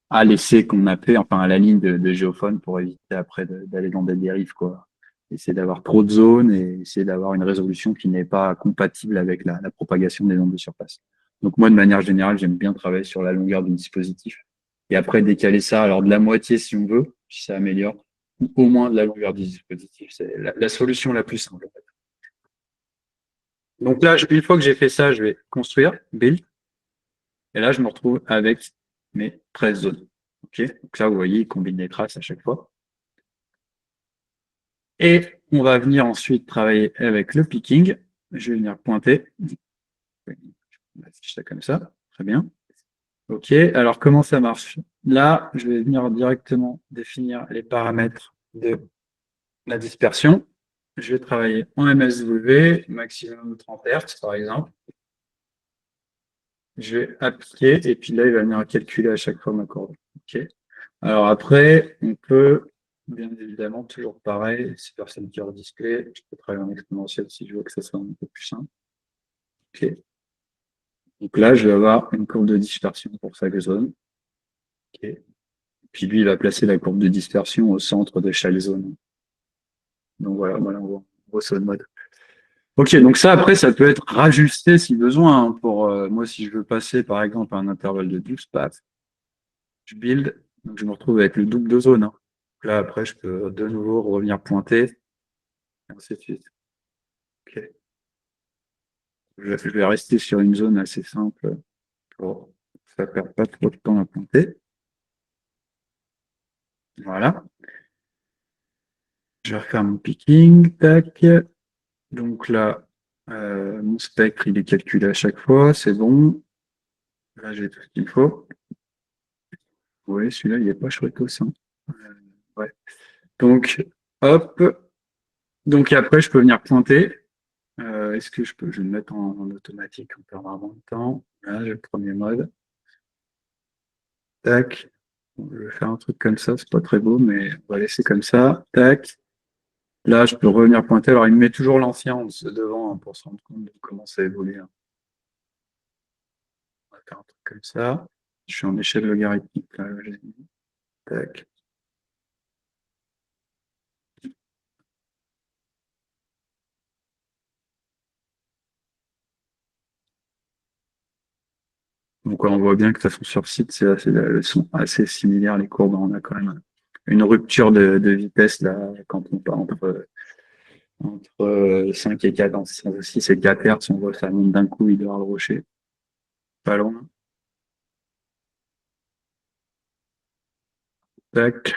à l'essai qu'on a fait, enfin à la ligne de géophone pour éviter après d'aller dans des dérives, quoi. Essayer d'avoir trop de zones et essayer d'avoir une résolution qui n'est pas compatible avec la propagation des ondes de surface. Donc moi, de manière générale, j'aime bien travailler sur la longueur du dispositif et après décaler ça, alors de la moitié si on veut, si ça améliore, ou au moins de la longueur du dispositif. C'est la solution la plus simple, en fait. Donc là, une fois que j'ai fait ça, je vais construire, build, et là, je me retrouve avec mes 13 zones. OK. Donc là, vous voyez, il combine les traces à chaque fois. Et on va venir ensuite travailler avec le picking. Je vais venir pointer. On va afficher ça comme ça. Très bien. OK. Alors, comment ça marche? Là, je vais venir directement définir les paramètres de la dispersion. Je vais travailler en MSW, maximum 30 Hz, par exemple. Je vais appliquer, et puis là, il va venir calculer à chaque fois ma courbe. OK. Alors après, on peut, bien évidemment, toujours pareil, si personne qui display, je peux travailler en exponentiel si je veux que ça soit un peu plus simple. OK. Donc là, je vais avoir une courbe de dispersion pour chaque zone. OK. Puis lui, il va placer la courbe de dispersion au centre de chaque zone. Donc voilà, on voit grosso mode. Ok, donc ça, après, ça peut être rajusté si besoin. Hein, pour moi, si je veux passer, par exemple, à un intervalle de 12 passes, je build, donc je me retrouve avec le double de zone. Hein. Là, après, je peux de nouveau revenir pointer, et ainsi de suite. Ok. Je vais rester sur une zone assez simple pour que ça ne perde pas trop de temps à pointer. Voilà. Je vais refaire mon picking, tac. Donc là, mon spectre, il est calculé à chaque fois, c'est bon. Là, j'ai tout ce qu'il faut. Oui, celui-là, il n'est pas Shrekos. Hein. Ouais. Donc, hop. Donc après, je peux venir pointer. Est-ce que je peux? Je vais le mettre en automatique, on perdra moins de temps. Là, j'ai le premier mode. Tac. Bon, je vais faire un truc comme ça, c'est pas très beau, mais on va laisser comme ça. Tac. Là, je peux revenir pointer. Alors, il me met toujours l'ancien devant hein, pour se rendre compte de comment ça évolue. Hein. On va faire un truc comme ça. Je suis en échelle logarithmique. Là, tac. Donc, on voit bien que de toute façon, sur site, elles sont assez similaires, les courbes. On a quand même une rupture de vitesse là, quand on part entre 5 et 4, 6 et 4 Hertz, on voit que ça monte d'un coup, il doit le rocher. Pas loin. Tac.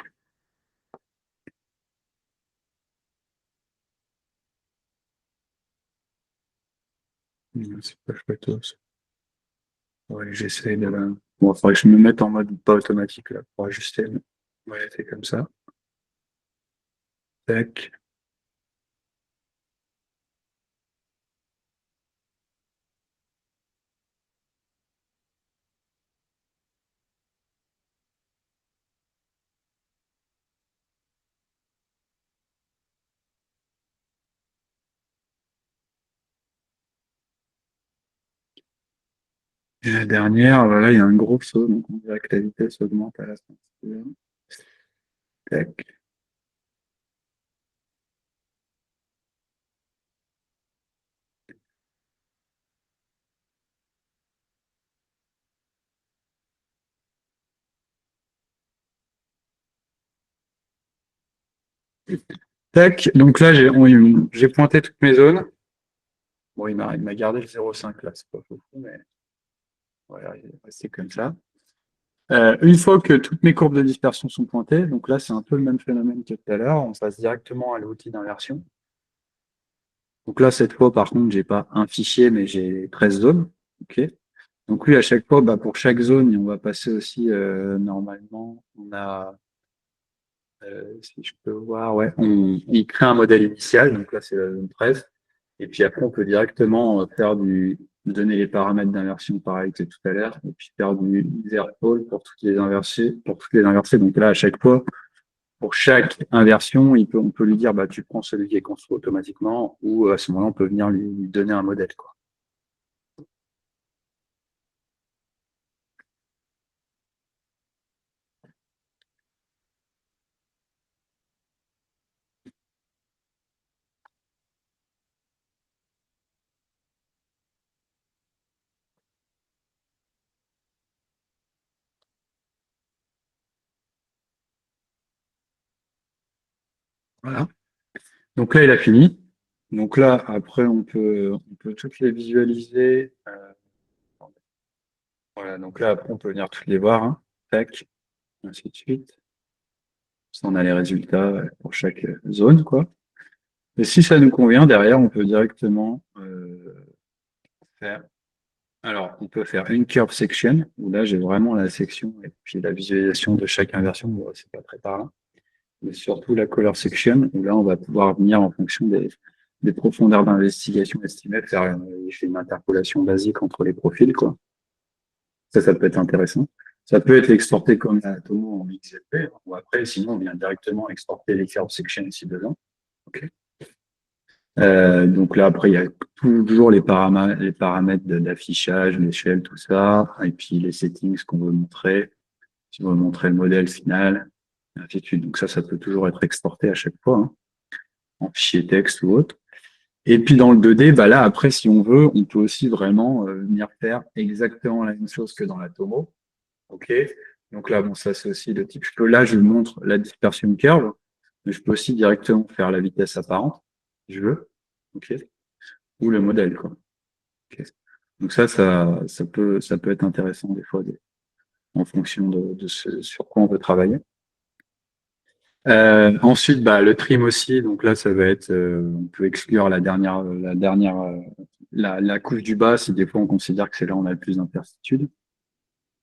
C'est pas chouette. Ouais, j'essaie de la. Bon, il faudrait que je me mette en mode pas automatique là pour ajuster. Ouais, c'est comme ça. Tac. Et la dernière, voilà, il y a un gros saut, donc on dirait que la vitesse augmente à la fin. Tac. Tac. Donc là, j'ai pointé toutes mes zones. Bon, il m'a gardé le 0,5 là, c'est pas fou, mais voilà, il est resté comme ça. Une fois que toutes mes courbes de dispersion sont pointées, donc là, c'est un peu le même phénomène que tout à l'heure, on passe directement à l'outil d'inversion. Donc là, cette fois, par contre, j'ai pas un fichier, mais j'ai 13 zones. Ok. Donc lui, à chaque fois, bah, pour chaque zone, on va passer aussi, normalement, on a, si je peux voir, ouais, il crée un modèle initial, donc là, c'est la zone 13. Et puis après, on peut directement donner les paramètres d'inversion pareil que tout à l'heure, et puis faire du zero pour toutes les inversées, Donc là, à chaque fois, pour chaque inversion, on peut lui dire, bah, tu prends celui qui est construit automatiquement, ou à ce moment-là, on peut venir lui donner un modèle, quoi. Voilà. Donc là, il a fini. Donc là, après, on peut toutes les visualiser. Voilà. Donc là, après, on peut venir toutes les voir. Hein. Tac. Ainsi de suite. Ça, on a les résultats pour chaque zone, quoi. Et si ça nous convient, derrière, on peut directement faire. Alors, on peut faire une curve section, où là, j'ai vraiment la section et puis la visualisation de chaque inversion. Bon, c'est pas très parlant. Mais surtout la color section, où là, on va pouvoir venir en fonction des profondeurs d'investigation estimées, faire une interpolation basique entre les profils, quoi. Ça peut être intéressant. Ça peut être exporté comme un Atomo en XLP, ou après, sinon, on vient directement exporter les curve sections si besoin. OK. Donc là, après, il y a toujours les paramètres d'affichage, l'échelle, tout ça, et puis les settings qu'on veut montrer, si on veut montrer le modèle final, et ainsi de suite. Donc ça peut toujours être exporté à chaque fois, hein, en fichier texte ou autre. Et puis dans le 2D, bah là, après, si on veut, on peut aussi vraiment venir faire exactement la même chose que dans l'Atomo. OK. Donc là, bon, ça, c'est aussi le type. Là, je montre la dispersion curve, mais je peux aussi directement faire la vitesse apparente, si je veux. OK. Ou le modèle, quoi. OK. Donc ça peut être intéressant des fois, en fonction de ce sur quoi on veut travailler. Ensuite, bah, le trim aussi. Donc là, ça va être, on peut exclure la couche du bas si des fois on considère que c'est là où on a le plus d'incertitude.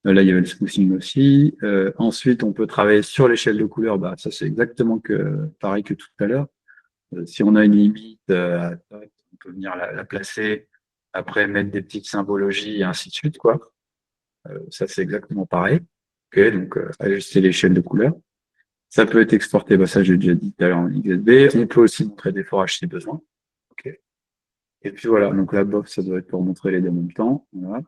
Là, il y avait le smoothing aussi. Ensuite, on peut travailler sur l'échelle de couleur. Bah, ça, c'est exactement pareil que tout à l'heure. Si on a une limite, on peut venir la placer, après mettre des petites symbologies et ainsi de suite, quoi. Ça, c'est exactement pareil. OK, donc ajuster l'échelle de couleur. Ça peut être exporté, bah, ça, j'ai déjà dit tout à l'heure en XSB. On peut aussi montrer des forages si besoin. OK. Et puis voilà, donc là, bof, ça doit être pour montrer les deux en même temps. Voilà.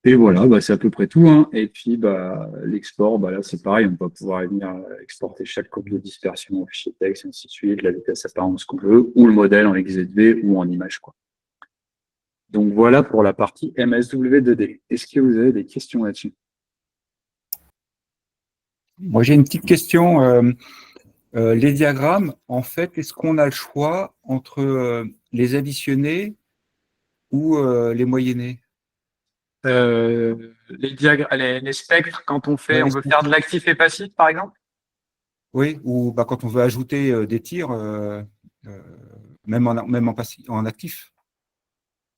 Et voilà, bah, c'est à peu près tout, hein. Et puis bah, l'export, bah, là c'est pareil, on va pouvoir venir exporter chaque courbe de dispersion au fichier texte, et ainsi de suite, la vitesse apparente, ce qu'on veut, ou le modèle en XZV ou en image, quoi. Donc voilà pour la partie MSW2D. Est-ce que vous avez des questions là-dessus? Moi, j'ai une petite question. Les diagrammes, en fait, est-ce qu'on a le choix entre les additionner ou les moyenner? Les spectres, quand on Ouais, on veut faire de l'actif et passif, par exemple? Oui, ou bah, quand on veut ajouter des tirs, même en actif.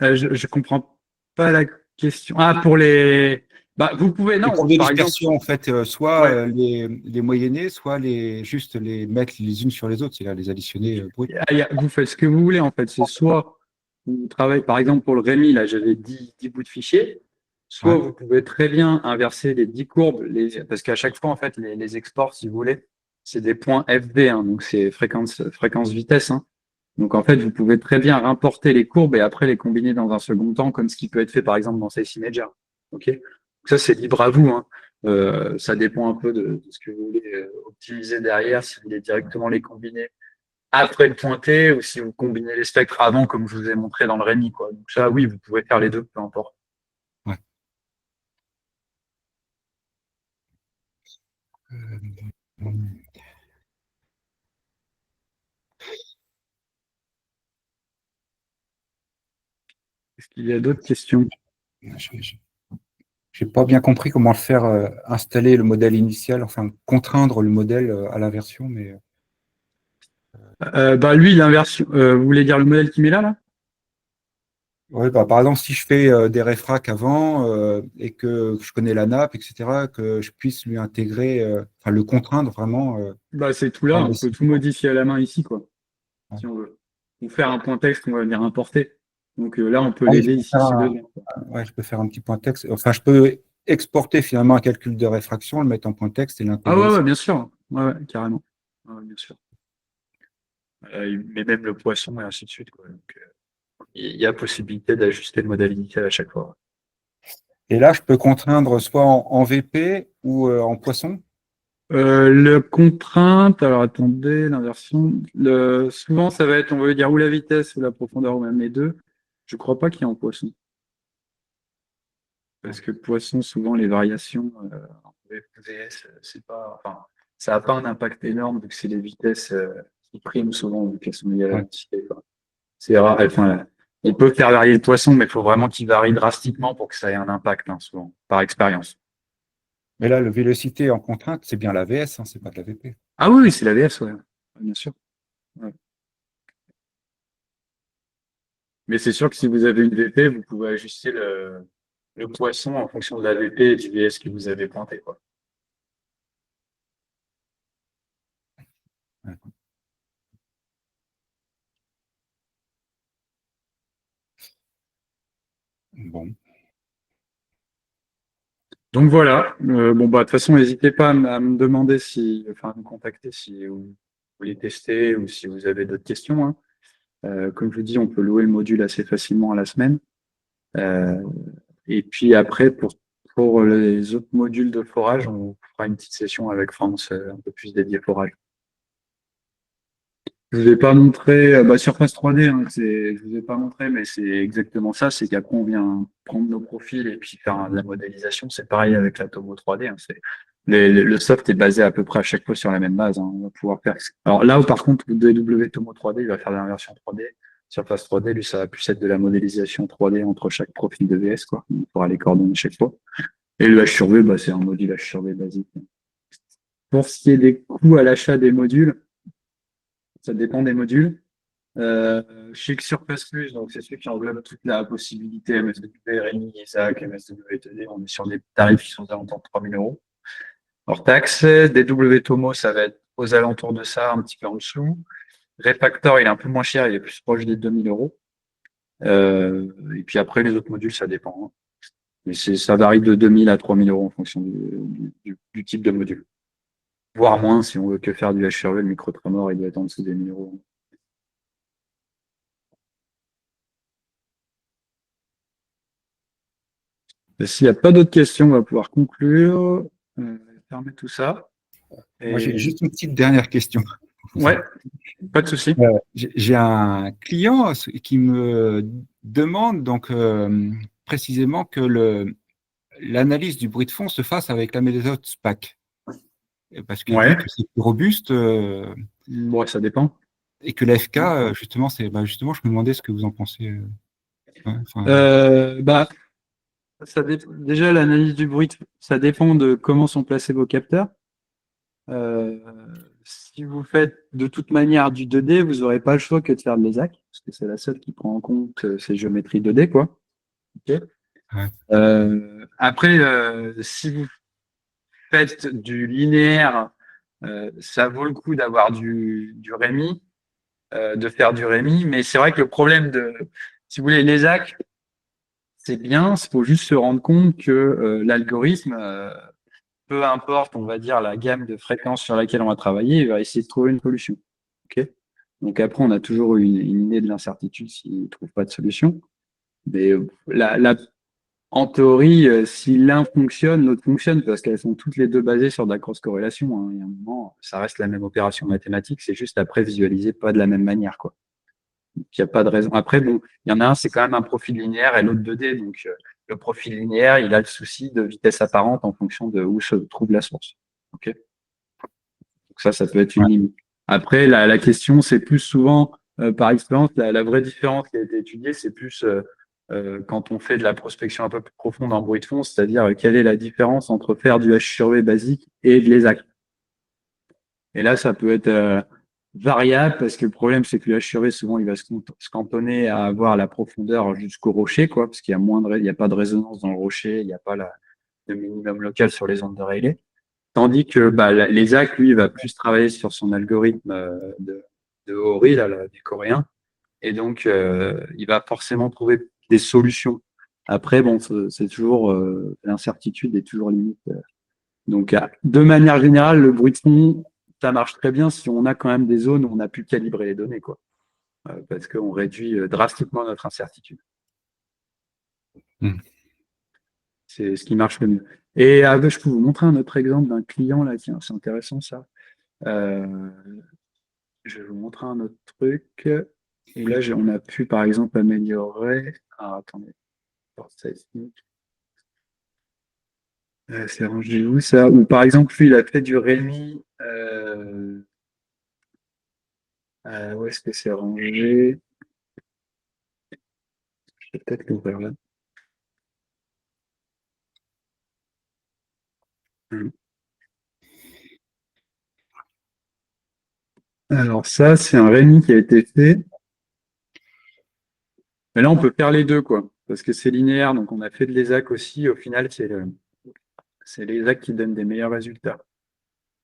Je comprends pas la question. Ah, pour les. Bah, vous pouvez, Les non, courbes de par exemple. dispersion, en fait, soit Ouais. les moyenner, soit juste les mettre les unes sur les autres, c'est-à-dire les additionner brut. Vous faites ce que vous voulez, en fait. C'est soit vous travaillez, par exemple, pour le Rémi, là, j'avais 10 bouts de fichiers. Soit Ouais. vous pouvez très bien inverser les 10 courbes, parce qu'à chaque fois, en fait, les exports, si vous voulez, c'est des points FV, hein, donc c'est fréquence-vitesse. Hein. Donc, en fait, vous pouvez très bien importer les courbes et après les combiner dans un second temps, comme ce qui peut être fait, par exemple, dans CC Major. OK? Donc ça, c'est libre à vous. Hein. Ça dépend un peu de ce que vous voulez optimiser derrière, si vous voulez directement les combiner après le pointé ou si vous combinez les spectres avant, comme je vous ai montré dans le Rémi, quoi. Donc ça, oui, vous pouvez faire les deux, peu importe. Ouais. Est-ce qu'il y a d'autres questions? Je n'ai pas bien compris comment le faire installer le modèle initial, enfin contraindre le modèle à l'inversion, mais Bah lui, l'inversion, vous voulez dire le modèle qui met là? ouais, bah, par exemple, si je fais des réfracs avant et que je connais la nappe, etc., que je puisse lui intégrer, enfin le contraindre vraiment. Bah c'est tout là, on peut tout modifier à la main ici, quoi, Ouais. si on veut. Ou faire un point texte qu'on va venir importer. Donc là, on peut Ah oui, l'aider ici si besoin. ouais, je peux faire un petit point texte. Enfin, je peux exporter finalement un calcul de réfraction, le mettre en point texte et Ah l'intégrer. ouais, bien sûr. Ouais, carrément. Ouais, bien sûr. Mais même le poisson et ainsi de suite, quoi. Donc, il y a possibilité d'ajuster le modèle initial à chaque fois. Et là, je peux contraindre soit en VP ou en poisson. Le contrainte, alors attendez, l'inversion. Souvent, ça va être, on veut dire ou la vitesse ou la profondeur ou même les deux. Je crois pas qu'il y ait en poisson. Parce que poisson, souvent, les variations en VS, c'est pas, enfin, ça n'a pas un impact énorme vu que c'est les vitesses qui priment souvent vu qu'elles sont liées à la Ouais. densité, quoi. C'est rare. Enfin, on peut faire varier le poisson, mais il faut vraiment qu'il varie drastiquement pour que ça ait un impact, hein, souvent, par expérience. Mais là, le vélocité en contrainte, c'est bien la VS, hein, c'est pas de la VP. Ah oui, c'est la VS, ouais. Bien sûr. Ouais. Mais c'est sûr que si vous avez une VP, vous pouvez ajuster le poisson en fonction de la VP et du VS que vous avez pointé, quoi. Bon. Donc voilà. Bon, bah, de toute façon, n'hésitez pas à me demander enfin, à me contacter si vous voulez tester ou si vous avez d'autres questions, hein. Comme je vous dis, on peut louer le module assez facilement à la semaine. Euh, et puis après, pour les autres modules de forage, on fera une petite session avec France un peu plus dédiée forage. Je vous ai pas montré, Surface 3D, hein, je vous ai pas montré, mais c'est exactement ça. C'est qu'après, on vient prendre nos profils et puis faire de la modélisation. C'est pareil avec la Tomo 3D, hein, le soft est basé à peu près à chaque fois sur la même base, hein. On va pouvoir faire. Alors là où par contre, le DW Tomo 3D, il va faire l'inversion 3D. Surface 3D, lui, ça va plus être de la modélisation 3D entre chaque profil de VS, quoi. On pourra les coordonner chaque fois. Et le H sur V, c'est un module H sur V basique. Pour ce qui est des coûts à l'achat des modules, ça dépend des modules. Chez Surface Plus, donc c'est celui qui englobe toute la possibilité MSW, RMI, ISAC, MSW, TD, on est sur des tarifs qui sont aux alentours de 3 000 euros. Hors taxe, DW Tomo, ça va être aux alentours de ça, un petit peu en dessous. Refactor, il est un peu moins cher, il est plus proche des 2 000 euros. Et puis après, les autres modules, ça dépend, hein. Mais ça varie de 2 000 à 3 000 euros en fonction du type de module. Voire moins si on veut que faire du HRV, le micro-tremor, il doit être en dessous des 1 000 euros. Et s'il n'y a pas d'autres questions, on va pouvoir conclure, fermer tout ça. Moi, j'ai Et... juste une petite dernière question. Ouais, pas de souci. J'ai un client qui me demande donc précisément que l'analyse du bruit de fond se fasse avec la méthode SPAC. Parce qu'il dit Ouais, que c'est plus robuste bon, ça dépend. et que l'AFK, justement, justement, je me demandais ce que vous en pensez. Ouais, enfin, Bah, déjà, l'analyse du bruit, ça dépend de comment sont placés vos capteurs. Euh, Si vous faites de toute manière du 2D, vous n'aurez pas le choix que de faire de l'ESAC, parce que c'est la seule qui prend en compte ces géométries 2D, quoi. Ok. ouais. Après, si vous faites du linéaire, ça vaut le coup d'avoir du Rémi, de faire du Rémi, mais c'est vrai que le problème si vous voulez, l'ESAC, c'est bien, il faut juste se rendre compte que l'algorithme, peu importe, on va dire, la gamme de fréquences sur laquelle on va travailler, il va essayer de trouver une solution. Ok. Donc après, on a toujours une idée de l'incertitude s'il ne trouve pas de solution. Mais en théorie, si l'un fonctionne, l'autre fonctionne, parce qu'elles sont toutes les deux basées sur de la cross-corrélation, hein. Il y a un moment, ça reste la même opération mathématique, c'est juste après visualiser pas de la même manière, quoi. Donc, il n'y a pas de raison. Après, bon, il y en a un, c'est quand même un profil linéaire et l'autre 2D. Donc, le profil linéaire, il a le souci de vitesse apparente en fonction de où se trouve la source. Ok. Donc ça peut être une Ouais. limite. Après, la question, c'est plus souvent, par expérience, la vraie différence qui a été étudiée, c'est plus quand on fait de la prospection un peu plus profonde en bruit de fond, c'est-à-dire quelle est la différence entre faire du H sur V basique et de l'ESAC. Et là, ça peut être variable parce que le problème, c'est que le H sur V, souvent, il va se cantonner à avoir la profondeur jusqu'au rocher, quoi, parce qu'il y a il n'y a pas de résonance dans le rocher, il n'y a pas le minimum local sur les ondes de Rayleigh. Tandis que les AC, lui, il va plus travailler sur son algorithme de Ori, là, des Coréens. Et donc, il va forcément trouver des solutions. Après, bon, c'est toujours l'incertitude est toujours limite. Donc, de manière générale, le bruit de fond, ça marche très bien si on a quand même des zones où on a pu calibrer les données, quoi. Parce qu'on réduit drastiquement notre incertitude. Mm. C'est ce qui marche le mieux. Et je peux vous montrer un autre exemple d'un client là, tiens, c'est intéressant ça. Euh, je vais vous montrer un autre truc. Et là, on a pu par exemple améliorer. Ah, attendez. C'est rangé où ça? Ou par exemple, lui, il a fait du Rémi. Où est-ce que c'est rangé? Je vais peut-être l'ouvrir là. Hum. Alors ça, c'est un Rémi qui a été fait. Mais là, on peut faire les deux, quoi. Parce que c'est linéaire, donc on a fait de l'ESAC aussi. Au final, c'est l'ESAC qui donne des meilleurs résultats.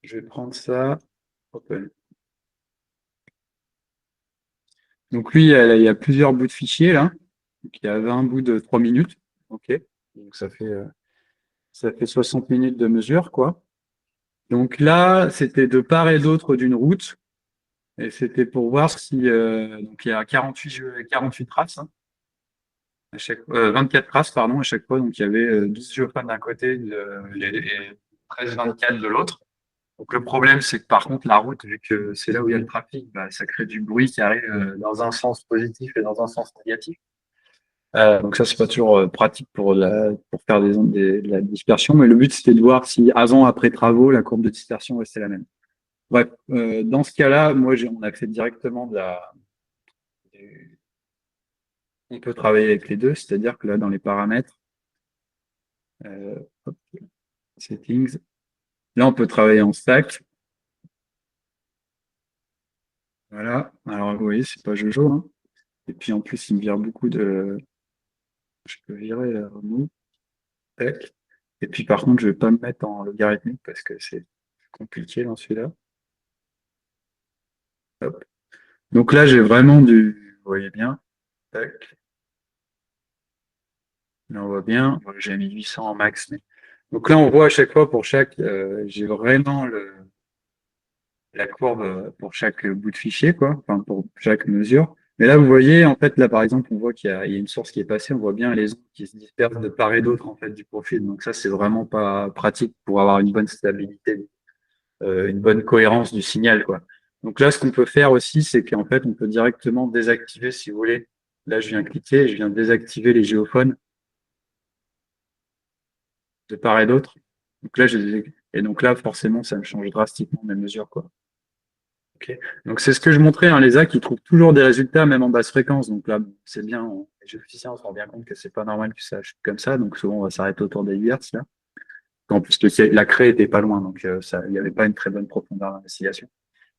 Je vais prendre ça. Open. Donc lui, il y a plusieurs bouts de fichiers là. Donc, il y a 20 bouts de 3 minutes. OK. Donc ça fait 60 minutes de mesure, quoi. Donc là, c'était de part et d'autre d'une route. Et c'était pour voir si donc il y a 48 traces, hein, 24 traces, pardon, à chaque fois. Donc il y avait 12 géophones d'un côté et 13-24 de l'autre. Donc le problème, c'est que par contre, la route, vu que c'est là où il y a le trafic, bah, ça crée du bruit qui arrive dans un sens positif et dans un sens négatif. Donc ça, c'est pas toujours pratique pour faire de la dispersion, mais le but, c'était de voir si avant, après travaux, la courbe de dispersion restait la même. Bref, dans ce cas-là, on a fait directement on peut travailler avec les deux, c'est-à-dire que là, dans les paramètres, hop, settings, là, on peut travailler en stack. Voilà. Alors, vous voyez, c'est pas Jojo, hein. Et puis, en plus, il me vire beaucoup de... Je peux virer la remove. Tac. Et puis, par contre, je vais pas me mettre en logarithmique parce que c'est compliqué dans celui-là. Hop. Donc là, j'ai vraiment vous voyez bien. Tac. Là, on voit bien. Bon, j'ai mis 800 en max. Donc là, on voit à chaque fois pour j'ai vraiment la courbe pour chaque bout de fichier, quoi. Enfin, pour chaque mesure. Mais là, vous voyez, en fait, là, par exemple, on voit il y a une source qui est passée. On voit bien les ondes qui se dispersent de part et d'autre, en fait, du profil. Donc ça, c'est vraiment pas pratique pour avoir une bonne stabilité, une bonne cohérence du signal, quoi. Donc là, ce qu'on peut faire aussi, c'est qu'en fait, on peut directement désactiver, si vous voulez. Là, je viens cliquer, je viens désactiver les géophones de part et d'autre. Donc là, et donc là, forcément, ça me change drastiquement mes mesures, quoi. Okay. Donc c'est ce que je montrais, hein, les AC qui trouvent toujours des résultats, même en basse fréquence. Donc là, c'est bien, les jeux physiciens, on se rend bien compte que c'est pas normal que ça chute comme ça. Donc souvent, on va s'arrêter autour des Hz, là. En plus, la craie était pas loin, donc il n'y avait pas une très bonne profondeur d'investigation.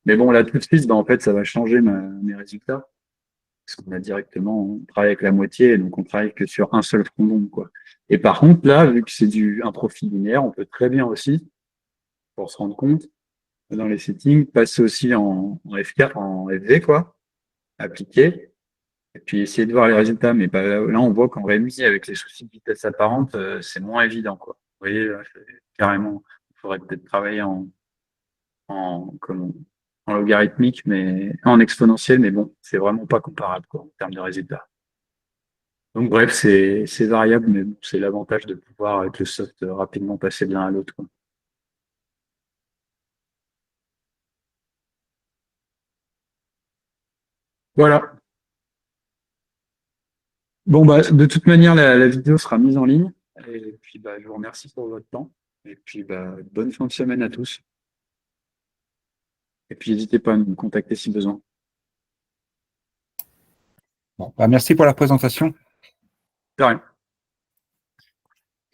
Mais bon, là, tout de suite, en fait, ça va changer mes résultats. Parce qu'on a directement, on travaille avec la moitié, donc on travaille que sur un seul front d'onde, quoi. Et par contre, là, vu que c'est un profil linéaire, on peut très bien aussi, pour se rendre compte, dans les settings, passer aussi en F4, en FV, quoi, appliquer, et puis essayer de voir les résultats. Mais là, on voit qu'en rémi, avec les soucis de vitesse apparente, c'est moins évident, quoi. Vous voyez, là, carrément, il faudrait peut-être travailler comment, en logarithmique, mais en exponentiel, mais bon, c'est vraiment pas comparable, quoi, en termes de résultats. Donc bref, c'est variable, mais bon, c'est l'avantage de pouvoir, avec le soft, rapidement passer de l'un à l'autre, quoi. Voilà. Bon, bah, de toute manière, la vidéo sera mise en ligne. Et puis, bah, je vous remercie pour votre temps. Et puis, bah, bonne fin de semaine à tous. Et puis, n'hésitez pas à nous contacter si besoin. Bon, bah, merci pour la présentation. De rien.